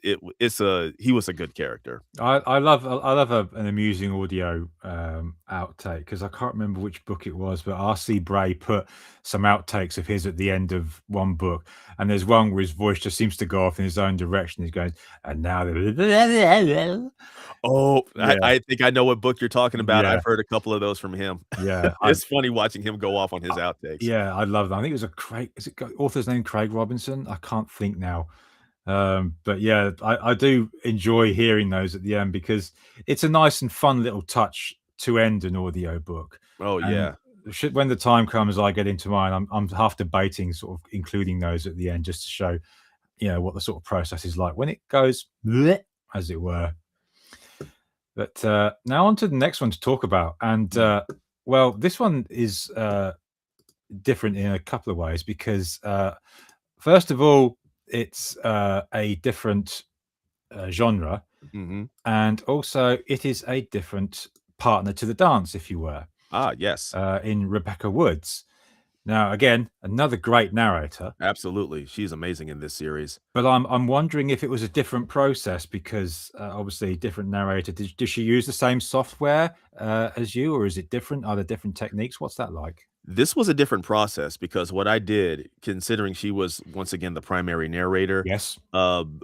a he was a good character. I love an amusing audio outtake because I can't remember which book it was, but R.C. Bray put some outtakes of his at the end of one book, and there's one where his voice just seems to go off in his own direction. He's going, and now, Oh, I yeah, I think I know what book you're talking about. yeah, I've heard a couple of those from him. yeah. It's funny watching him go off on his I outtakes. yeah, I love that. I think it was a Craig. Is it author's name Craig Robinson? I can't think now. But yeah, I do enjoy hearing those at the end because it's a nice and fun little touch to end an audio book. Oh, And yeah. when the time comes, I get into mine. I'm half debating sort of including those at the end just to show, what the sort of process is like when it goes bleh, as it were. But now on to the next one to talk about, and well, this one is different in a couple of ways because first of all, it's a different genre, Mhm. and also it is a different partner to the dance, if you were, Ah, yes. in Rebecca Woods. Now, again, another great narrator, Absolutely. She's amazing in this series. but I'm wondering if it was a different process because obviously different narrator. Does she use the same software as you, or is it different? Are there different techniques? What's that like? This was a different process because what I did, considering she was once again the primary narrator, Yes.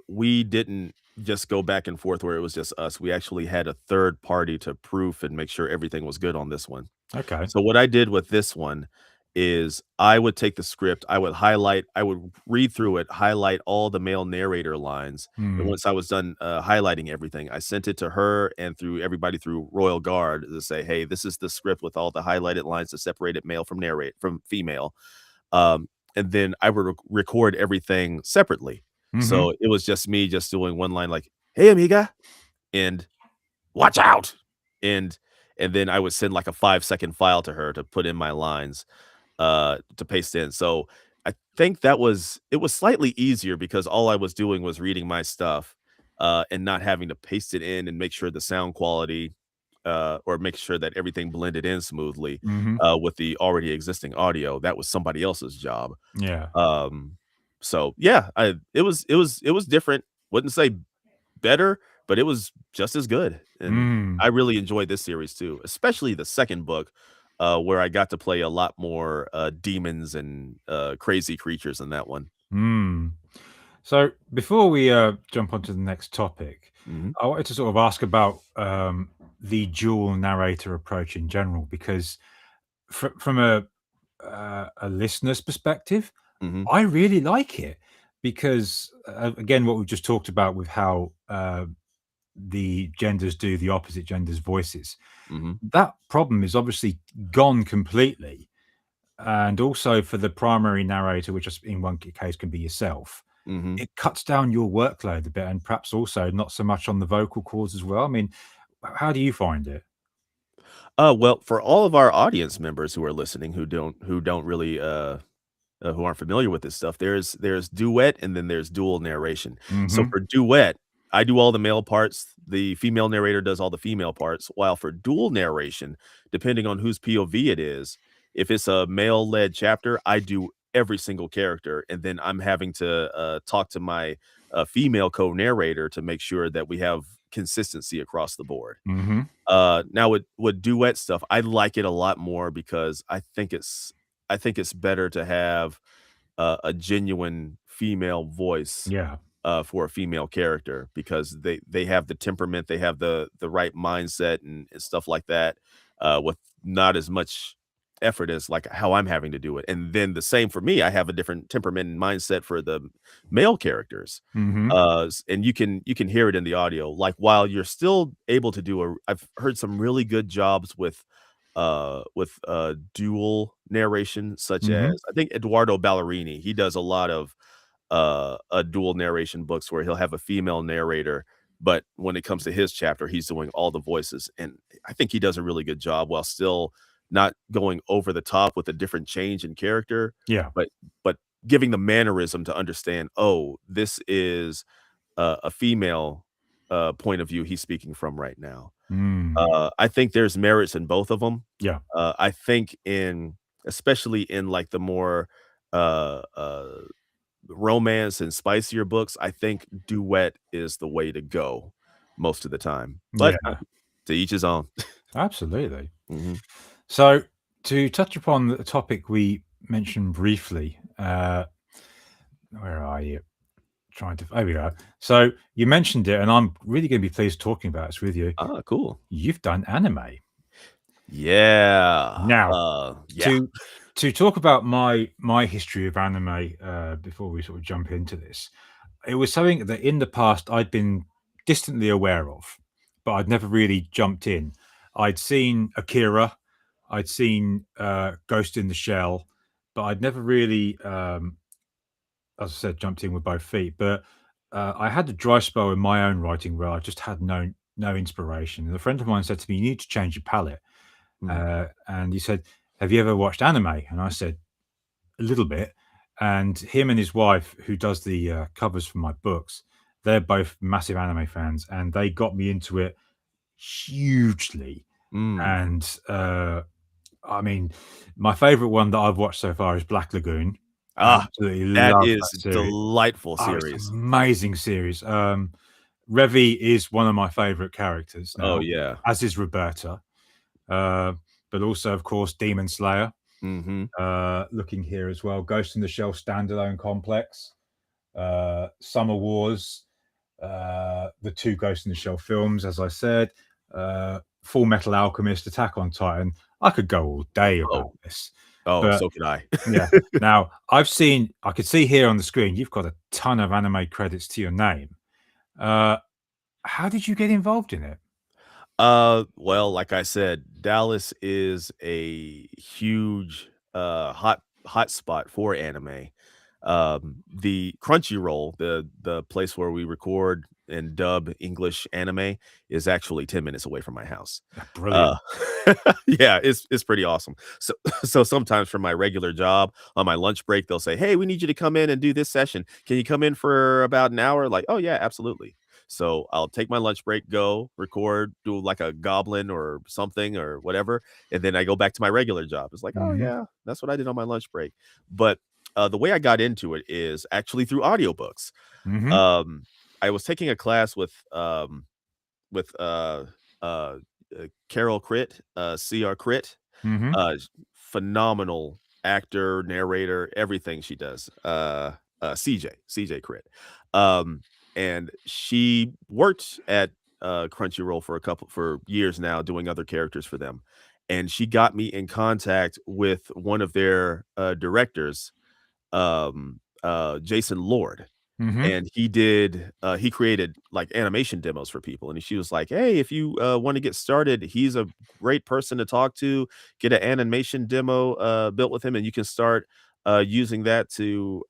we didn't just go back and forth where it was just us. We actually had a third party to proof and make sure everything was good on this one. Okay. So what I did with this one is I would take the script, I would read through it, highlight all the male narrator lines, and Hmm. once I was done, highlighting everything, I sent it to her and through everybody through Royal Guard to say, "Hey, this is the script with all the highlighted lines that separated male from female." And then I would record everything separately. Hmm. So it was just me just doing one line like, "Hey, amiga," and "Watch out," and and then I would send like a 5-second file to her to put in my lines, to paste in. So I think it was slightly easier because all I was doing was reading my stuff, and not having to paste it in and make sure the sound quality, or make sure that everything blended in smoothly, Hmm. with the already existing audio. That was somebody else's job. Yeah. So yeah, it was different. Wouldn't say better, but it was just as good. And I really enjoyed this series too, especially the second book, where I got to play a lot more demons and crazy creatures in that one. So before we jump onto the next topic, Mhm. I wanted to sort of ask about the dual narrator approach in general, because from a listener's perspective, Mhm. I really like it because again, what we've just talked about with how the genders do the opposite gender's voices, Mhm. that problem is obviously gone completely. And also for the primary narrator, which in one case can be yourself, Mhm. it cuts down your workload a bit, and perhaps also not so much on the vocal cords as well. I mean, how do you find it? Well, for all of our audience members who are listening who don't really who aren't familiar with this stuff, there's duet and then there's dual narration. So Mhm. for duet, I do all the male parts, the female narrator does all the female parts, while for dual narration, depending on whose POV it is, if it's a male-led chapter, I do every single character, and then I'm having to talk to my female co-narrator to make sure that we have consistency across the board. Mhm. Now with duet stuff, I like it a lot more because I think it's better to have a genuine female voice Yeah. for a female character because they have the temperament, they have the right mindset and stuff like that, with not as much effort as like how I'm having to do it. And then the same for me, I have a different temperament and mindset for the male characters. Mhm. And you can hear it in the audio. Like while you're still able to do I've heard some really good jobs with dual narration, such as Mhm. I think Eduardo Ballerini, he does a lot of dual narration books where he'll have a female narrator, but when it comes to his chapter, he's doing all the voices, and I think he does a really good job while still not going over the top with a different change in character, Yeah. but but giving the mannerism to understand, "Oh, this is a female, point of view he's speaking from right now." Mm. I think there's merits in both of them. Yeah. I think in especially in, like, the more, uh, uh romance and spicier books, I think duet is the way to go most of the time, but Yeah. to each his own. Absolutely. Mhm. So to touch upon the topic we mentioned briefly, where are you? Trying to. There we are. So you mentioned it, and I'm really going to be pleased talking about this with you. Ah, cool. You've done anime. Yeah. Now, Yeah. to talk about my history of anime, before we sort of jump into this, it was something that in the past I'd been distantly aware of, but I'd never really jumped in. I'd seen Akira, I'd seen Ghost in the Shell, but I'd never really, as I said, jumped in with both feet. But I had a dry spell in my own writing where I just had no inspiration. And a friend of mine said to me, "You need to change your palette." Mhm. And he said, "Have you ever watched anime?" And I said, "A little bit." And him and his wife, who does the covers for my books, they're both massive anime fans, and they got me into it hugely. Mm. And I mean, my favorite one that I've watched so far is Black Lagoon. I Ah, absolutely that love is that series. delightful Oh, it's an series. amazing series. Revi is one of my favorite characters Oh, now, yeah. as is Roberta. Uh, but also, of course, Demon Slayer. Mhm. Looking here as well, Ghost in the Shell standalone complex, Summer Wars, the two Ghost in the Shell films, as I said, Full Metal Alchemist, Attack on Titan. I could go all day about Oh. this, Oh, but so could I. yeah. Now I could see here on the screen, you've got a ton of anime credits to your name. How did you get involved in it? Well, like I said, Dallas is a huge, hot spot for anime. The Crunchyroll, the place where we record and dub English anime, is actually 10 minutes away from my house. Uh, Brilliant. yeah, it's pretty awesome. So so sometimes for my regular job, on my lunch break, they'll say, "Hey, we need you to come in and do this session. Can you come in for about an hour?" Like, "Oh yeah, absolutely." So I'll take my lunch break, go record, do like a goblin or something or whatever, and then I go back to my regular job. It's like, "Oh Mhm. yeah, that's what I did on my lunch break." But the way I got into it is actually through audiobooks. Mhm. Um, I was taking a class with with Carol Crit, CR Crit. Mm-hmm. Phenomenal actor, narrator, everything she does. CJ Crit. And she worked at Crunchyroll for years now, doing other characters for them. And she got me in contact with one of their directors, Jason Lord. Mm-hmm. And he created like animation demos for people. And she was like, "Hey, if you want to get started, he's a great person to talk to. Get an animation demo built with him, and you can start using that to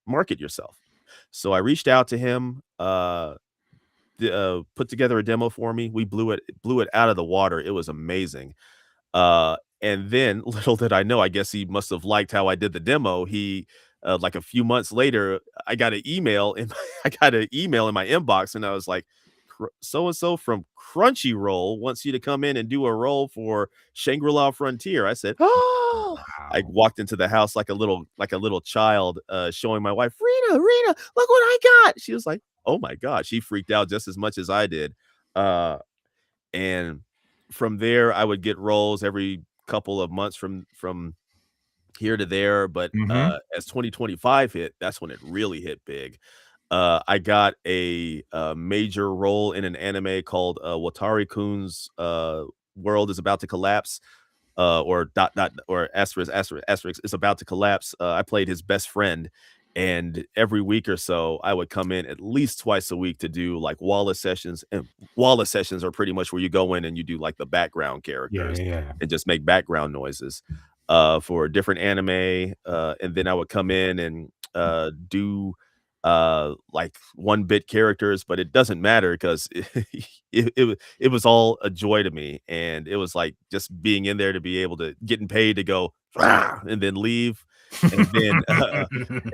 market yourself." So I reached out to him, put together a demo for me. We blew it out of the water. It was amazing. And then little did I know, I guess he must have liked how I did the demo. He like a few months later, I got an email in I got an email in my inbox, and I was like, so and so from Crunchyroll wants you to come in and do a role for Shangri-La Frontier. I said, "Oh!" I Wow. walked into the house like a little child, showing my wife, Rena, look what I got." She was like, "Oh my god!" She freaked out just as much as I did. Uh, and from there, I would get roles every couple of months from here to there, but, Mm-hmm. as 2025 hit, that's when it really hit big. I got a major role in an anime called, Watari-kun's, World is About to Collapse, or or asterisk is about to collapse. I played his best friend, and every week or so, I would come in at least twice a week to do like Wallace sessions. And Wallace sessions are pretty much where you go in and you do like the background Yeah, characters yeah. and just make background noises for a different anime. And then I would come in and do like 1-bit characters, but it doesn't matter because it was all a joy to me, and it was like just being in there to be able to getting paid to go "Rah!" and then leave, and then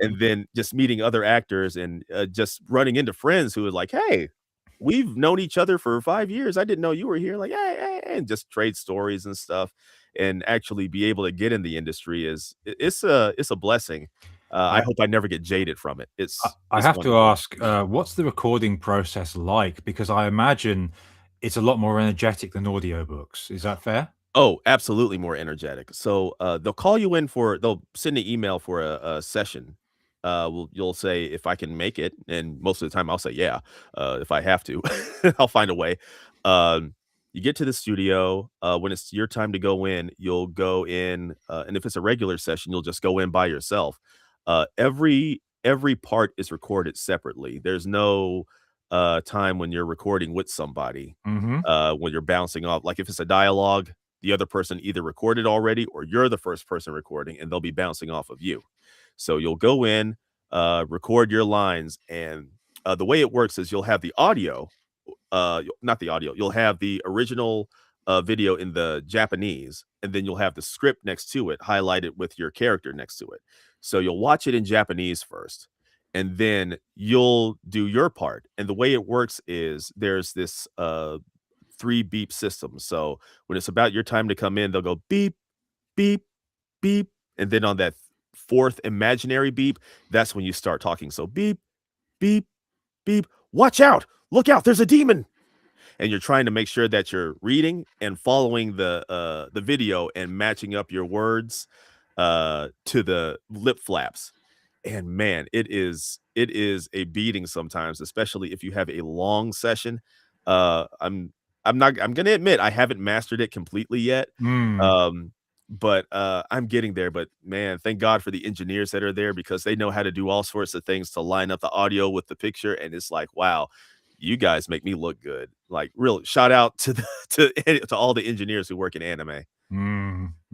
and then just meeting other actors and just running into friends who were like, "Hey, we've known each other for 5 years. I didn't know you were here." Like, hey," and just trade stories and stuff, and actually be able to get in the industry it's a blessing. I I, hope I never get jaded from it. I It's have to wonderful. ask, what's the recording process like? Because I imagine it's a lot more energetic than audiobooks. Is that fair? Oh, absolutely more energetic. So, they'll send an email for a session. You'll say if I can make it, and most of the time I'll say, "Yeah," if I have to. I'll find a way. You get to the studio, when it's your time to go in, you'll go in, and if it's a regular session, you'll just go in by yourself. Every part is recorded separately. There's no, time when you're recording with somebody, Mm-hmm. when you're bouncing off like, if it's a dialogue, the other person either recorded already or you're the first person recording, and they'll be bouncing off of you. So you'll go in, record your lines, and the way it works is you'll have the audio, not the audio, you'll have the original video in the Japanese, and then you'll have the script next to it, highlighted with your character next to it. So you'll watch it in Japanese first, and then you'll do your part. And the way it works is there's this 3 beep system. So when it's about your time to come in, they'll go beep, beep, beep. And then on that fourth imaginary beep, that's when you start talking. So beep, beep, beep. Watch out. Look out. There's a demon. And you're trying to make sure that you're reading and following the video and matching up your words to the lip flaps. And man, it is a beating sometimes, especially if you have a long session. I'm gonna admit I haven't mastered it completely yet. Mm. Um, but I'm getting there. But man, thank God for the engineers that are there because they know how to do all sorts of things to line up the audio with the picture. And it's like, wow, you guys make me look good. Like, real shout out to to all the engineers who work in anime.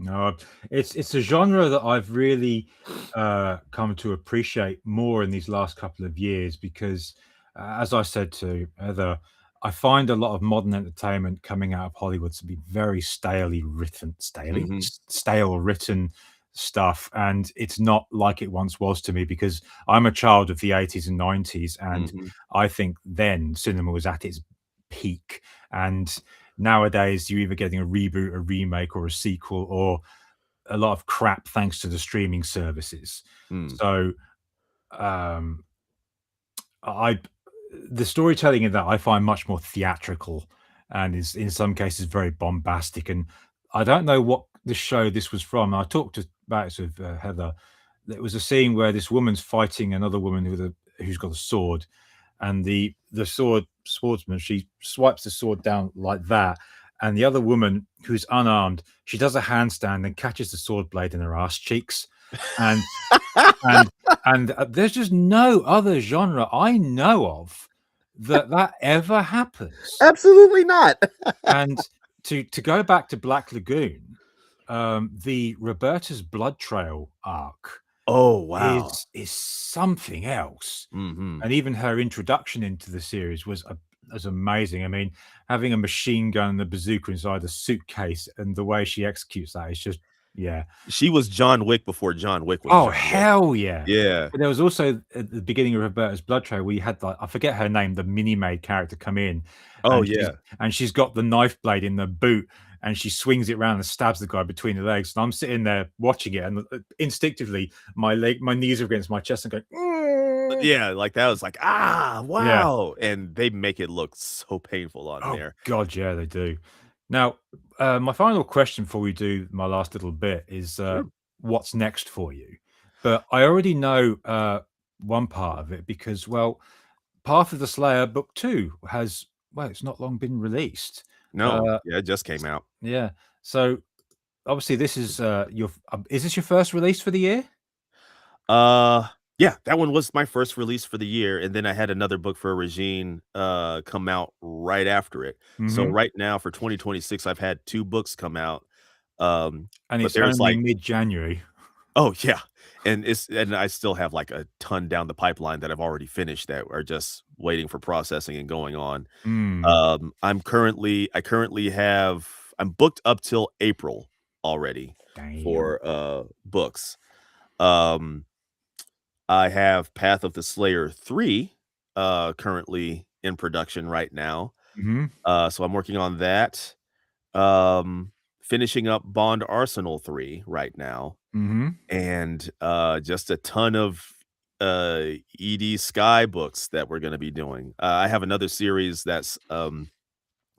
No, it's a genre that I've really come to appreciate more in these last couple of years because, as I said to Heather, I find a lot of modern entertainment coming out of Hollywood to be very Mhm, stale written stuff, and it's not like it once was to me because I'm a child of the 80s and 90s, and mhm, I think then cinema was at its peak, and nowadays you're either getting a reboot, a remake, or a sequel, or a lot of crap thanks to the streaming services. mm, So um, I the storytelling in that I find much more theatrical and is in some cases very bombastic. And I don't know what the show this was from. I talked about it with Heather. It was a scene where this woman's fighting another woman who's got a sword, and the swordsman, she swipes the sword down like that, and the other woman who's unarmed, she does a handstand and catches the sword blade in her ass cheeks, and and there's just no other genre I know of that ever happens. Absolutely not. And to go back to Black Lagoon, the Roberta's blood trail arc, oh wow, is something else. mm-hmm. And even her introduction into the series was amazing. I mean, having a machine gun and a bazooka inside a suitcase, and the way she executes that is just, yeah. She was John Wick before John Wick was Oh, John Wick. hell yeah. Yeah. But there was also at the beginning of Roberta's Blood Trail, we had, like, I forget her name, the mini-maid character come in. Oh, and yeah. She's got the knife blade in the boot, and she swings it around and stabs the guy between the legs. And I'm sitting there watching it, and instinctively, my knees are against my chest and going, yeah, like that was like, wow. Yeah. And they make it look so painful on there. God, yeah, they do. Now, my final question before we do my last little bit is Sure. What's next for you? But I already know one part of it because, well, Path of the Slayer book 2 has, well, it's not long been released. No, yeah, it just came out. Yeah. So obviously this is is this your first release for the year? Yeah, that one was my first release for the year, and then I had another book for Regine come out right after it. Mm-hmm. So right now for 2026, I've had 2 books come out. And it's only like mid-January. Oh yeah. And I still have like a ton down the pipeline that I've already finished that are just waiting for processing and going on. I'm booked up till April already. Damn. For books. I have Path of the Slayer 3 currently in production right now. Mm-hmm. So I'm working on that. Finishing up Bond Arsenal 3 right now. Mm-hmm. And just a ton of ED Sky books that we're going to be doing. I have another series that's going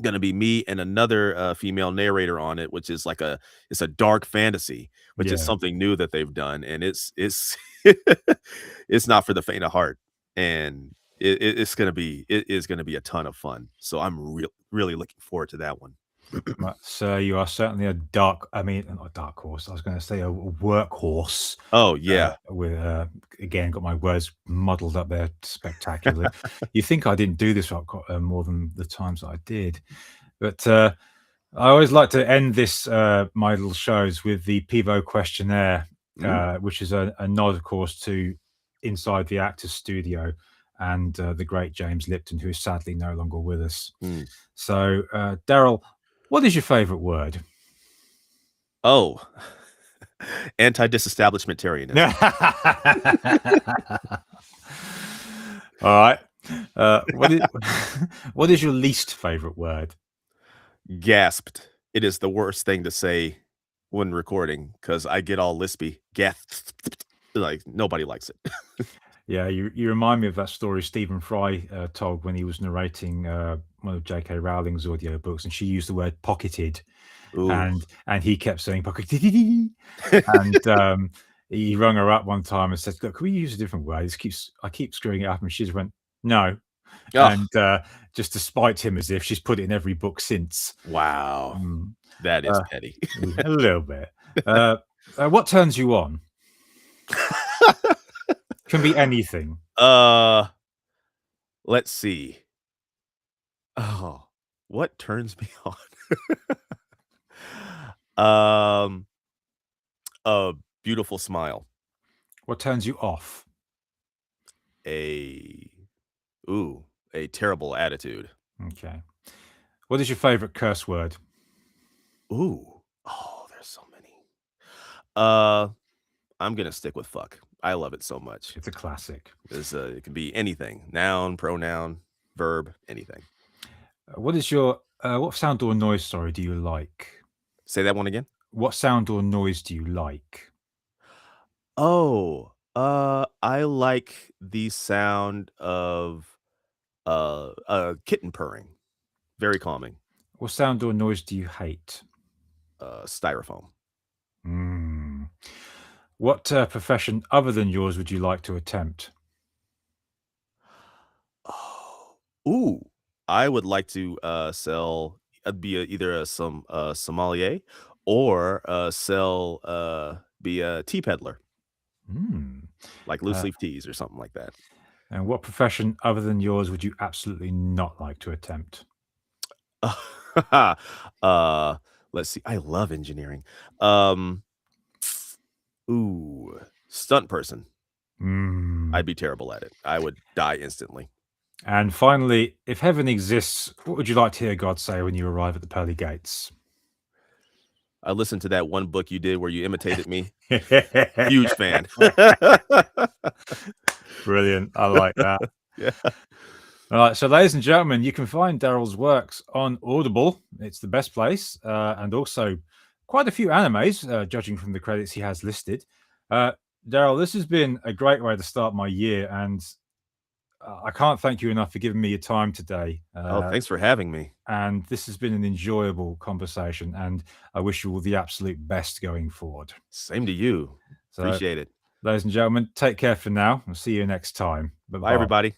to be me and another female narrator on it, which is like it's a dark fantasy, which is something new that they've done, and it's it's not for the faint of heart, and it is going to be a ton of fun. So I'm really looking forward to that one. So you are certainly not a dark horse. I was going to say a workhorse. Oh yeah. With again, got my words muddled up there spectacularly. You think I didn't do this more than the times that I did, but I always like to end this my little shows with the Pivo questionnaire, which is a nod, of course, to Inside the Actors Studio and the great James Lipton, who is sadly no longer with us. So, Daryl, what is your favorite word? Oh, anti-disestablishmentarianism. All right. What is your least favorite word? Gasped. It is the worst thing to say when recording because I get all lispy. Gasped. Like nobody likes it. Yeah, you remind me of that story Stephen Fry told when he was narrating one of J.K. Rowling's audiobooks, and she used the word pocketed. Ooh. And he kept saying pocketed. And he rung her up one time and said, "Look, can we use a different word? I keep screwing it up." And she just went, "No." Oh. And just to spite him, as if she's put it in every book since. Wow. That is petty. A little bit. What turns you on? Can be anything. Let's see. Oh, what turns me on? A beautiful smile. What turns you off? A terrible attitude. Okay. What is your favorite curse word? Ooh. Oh, there's so many. I'm gonna stick with fuck. I love it so much. It's a classic. It can be anything: noun, pronoun, verb, anything. What is your what sound or noise? Sorry, do you like? Say that one again. What sound or noise do you like? Oh, I like the sound of A kitten purring. Very calming. What sound or noise do you hate? Styrofoam. What profession other than yours would you like to attempt? I would like to sell, either a sommelier or be a tea peddler, like loose leaf teas or something like that. And what profession other than yours would you absolutely not like to attempt? Let's see. I love engineering. Stunt person. I'd be terrible at it. I would die instantly. And finally, if heaven exists, what would you like to hear God say when you arrive at the pearly gates? I listened to that one book you did where you imitated me. Huge fan. Brilliant. I like that. Yeah. All right. So, ladies and gentlemen, you can find Daryl's works on Audible. It's the best place. And also quite a few animes, judging from the credits he has listed. Daryl, this has been a great way to start my year. And I can't thank you enough for giving me your time today. Thanks for having me. And this has been an enjoyable conversation. And I wish you all the absolute best going forward. Same to you. Appreciate it. Ladies and gentlemen, take care for now. I'll see you next time. Bye, everybody.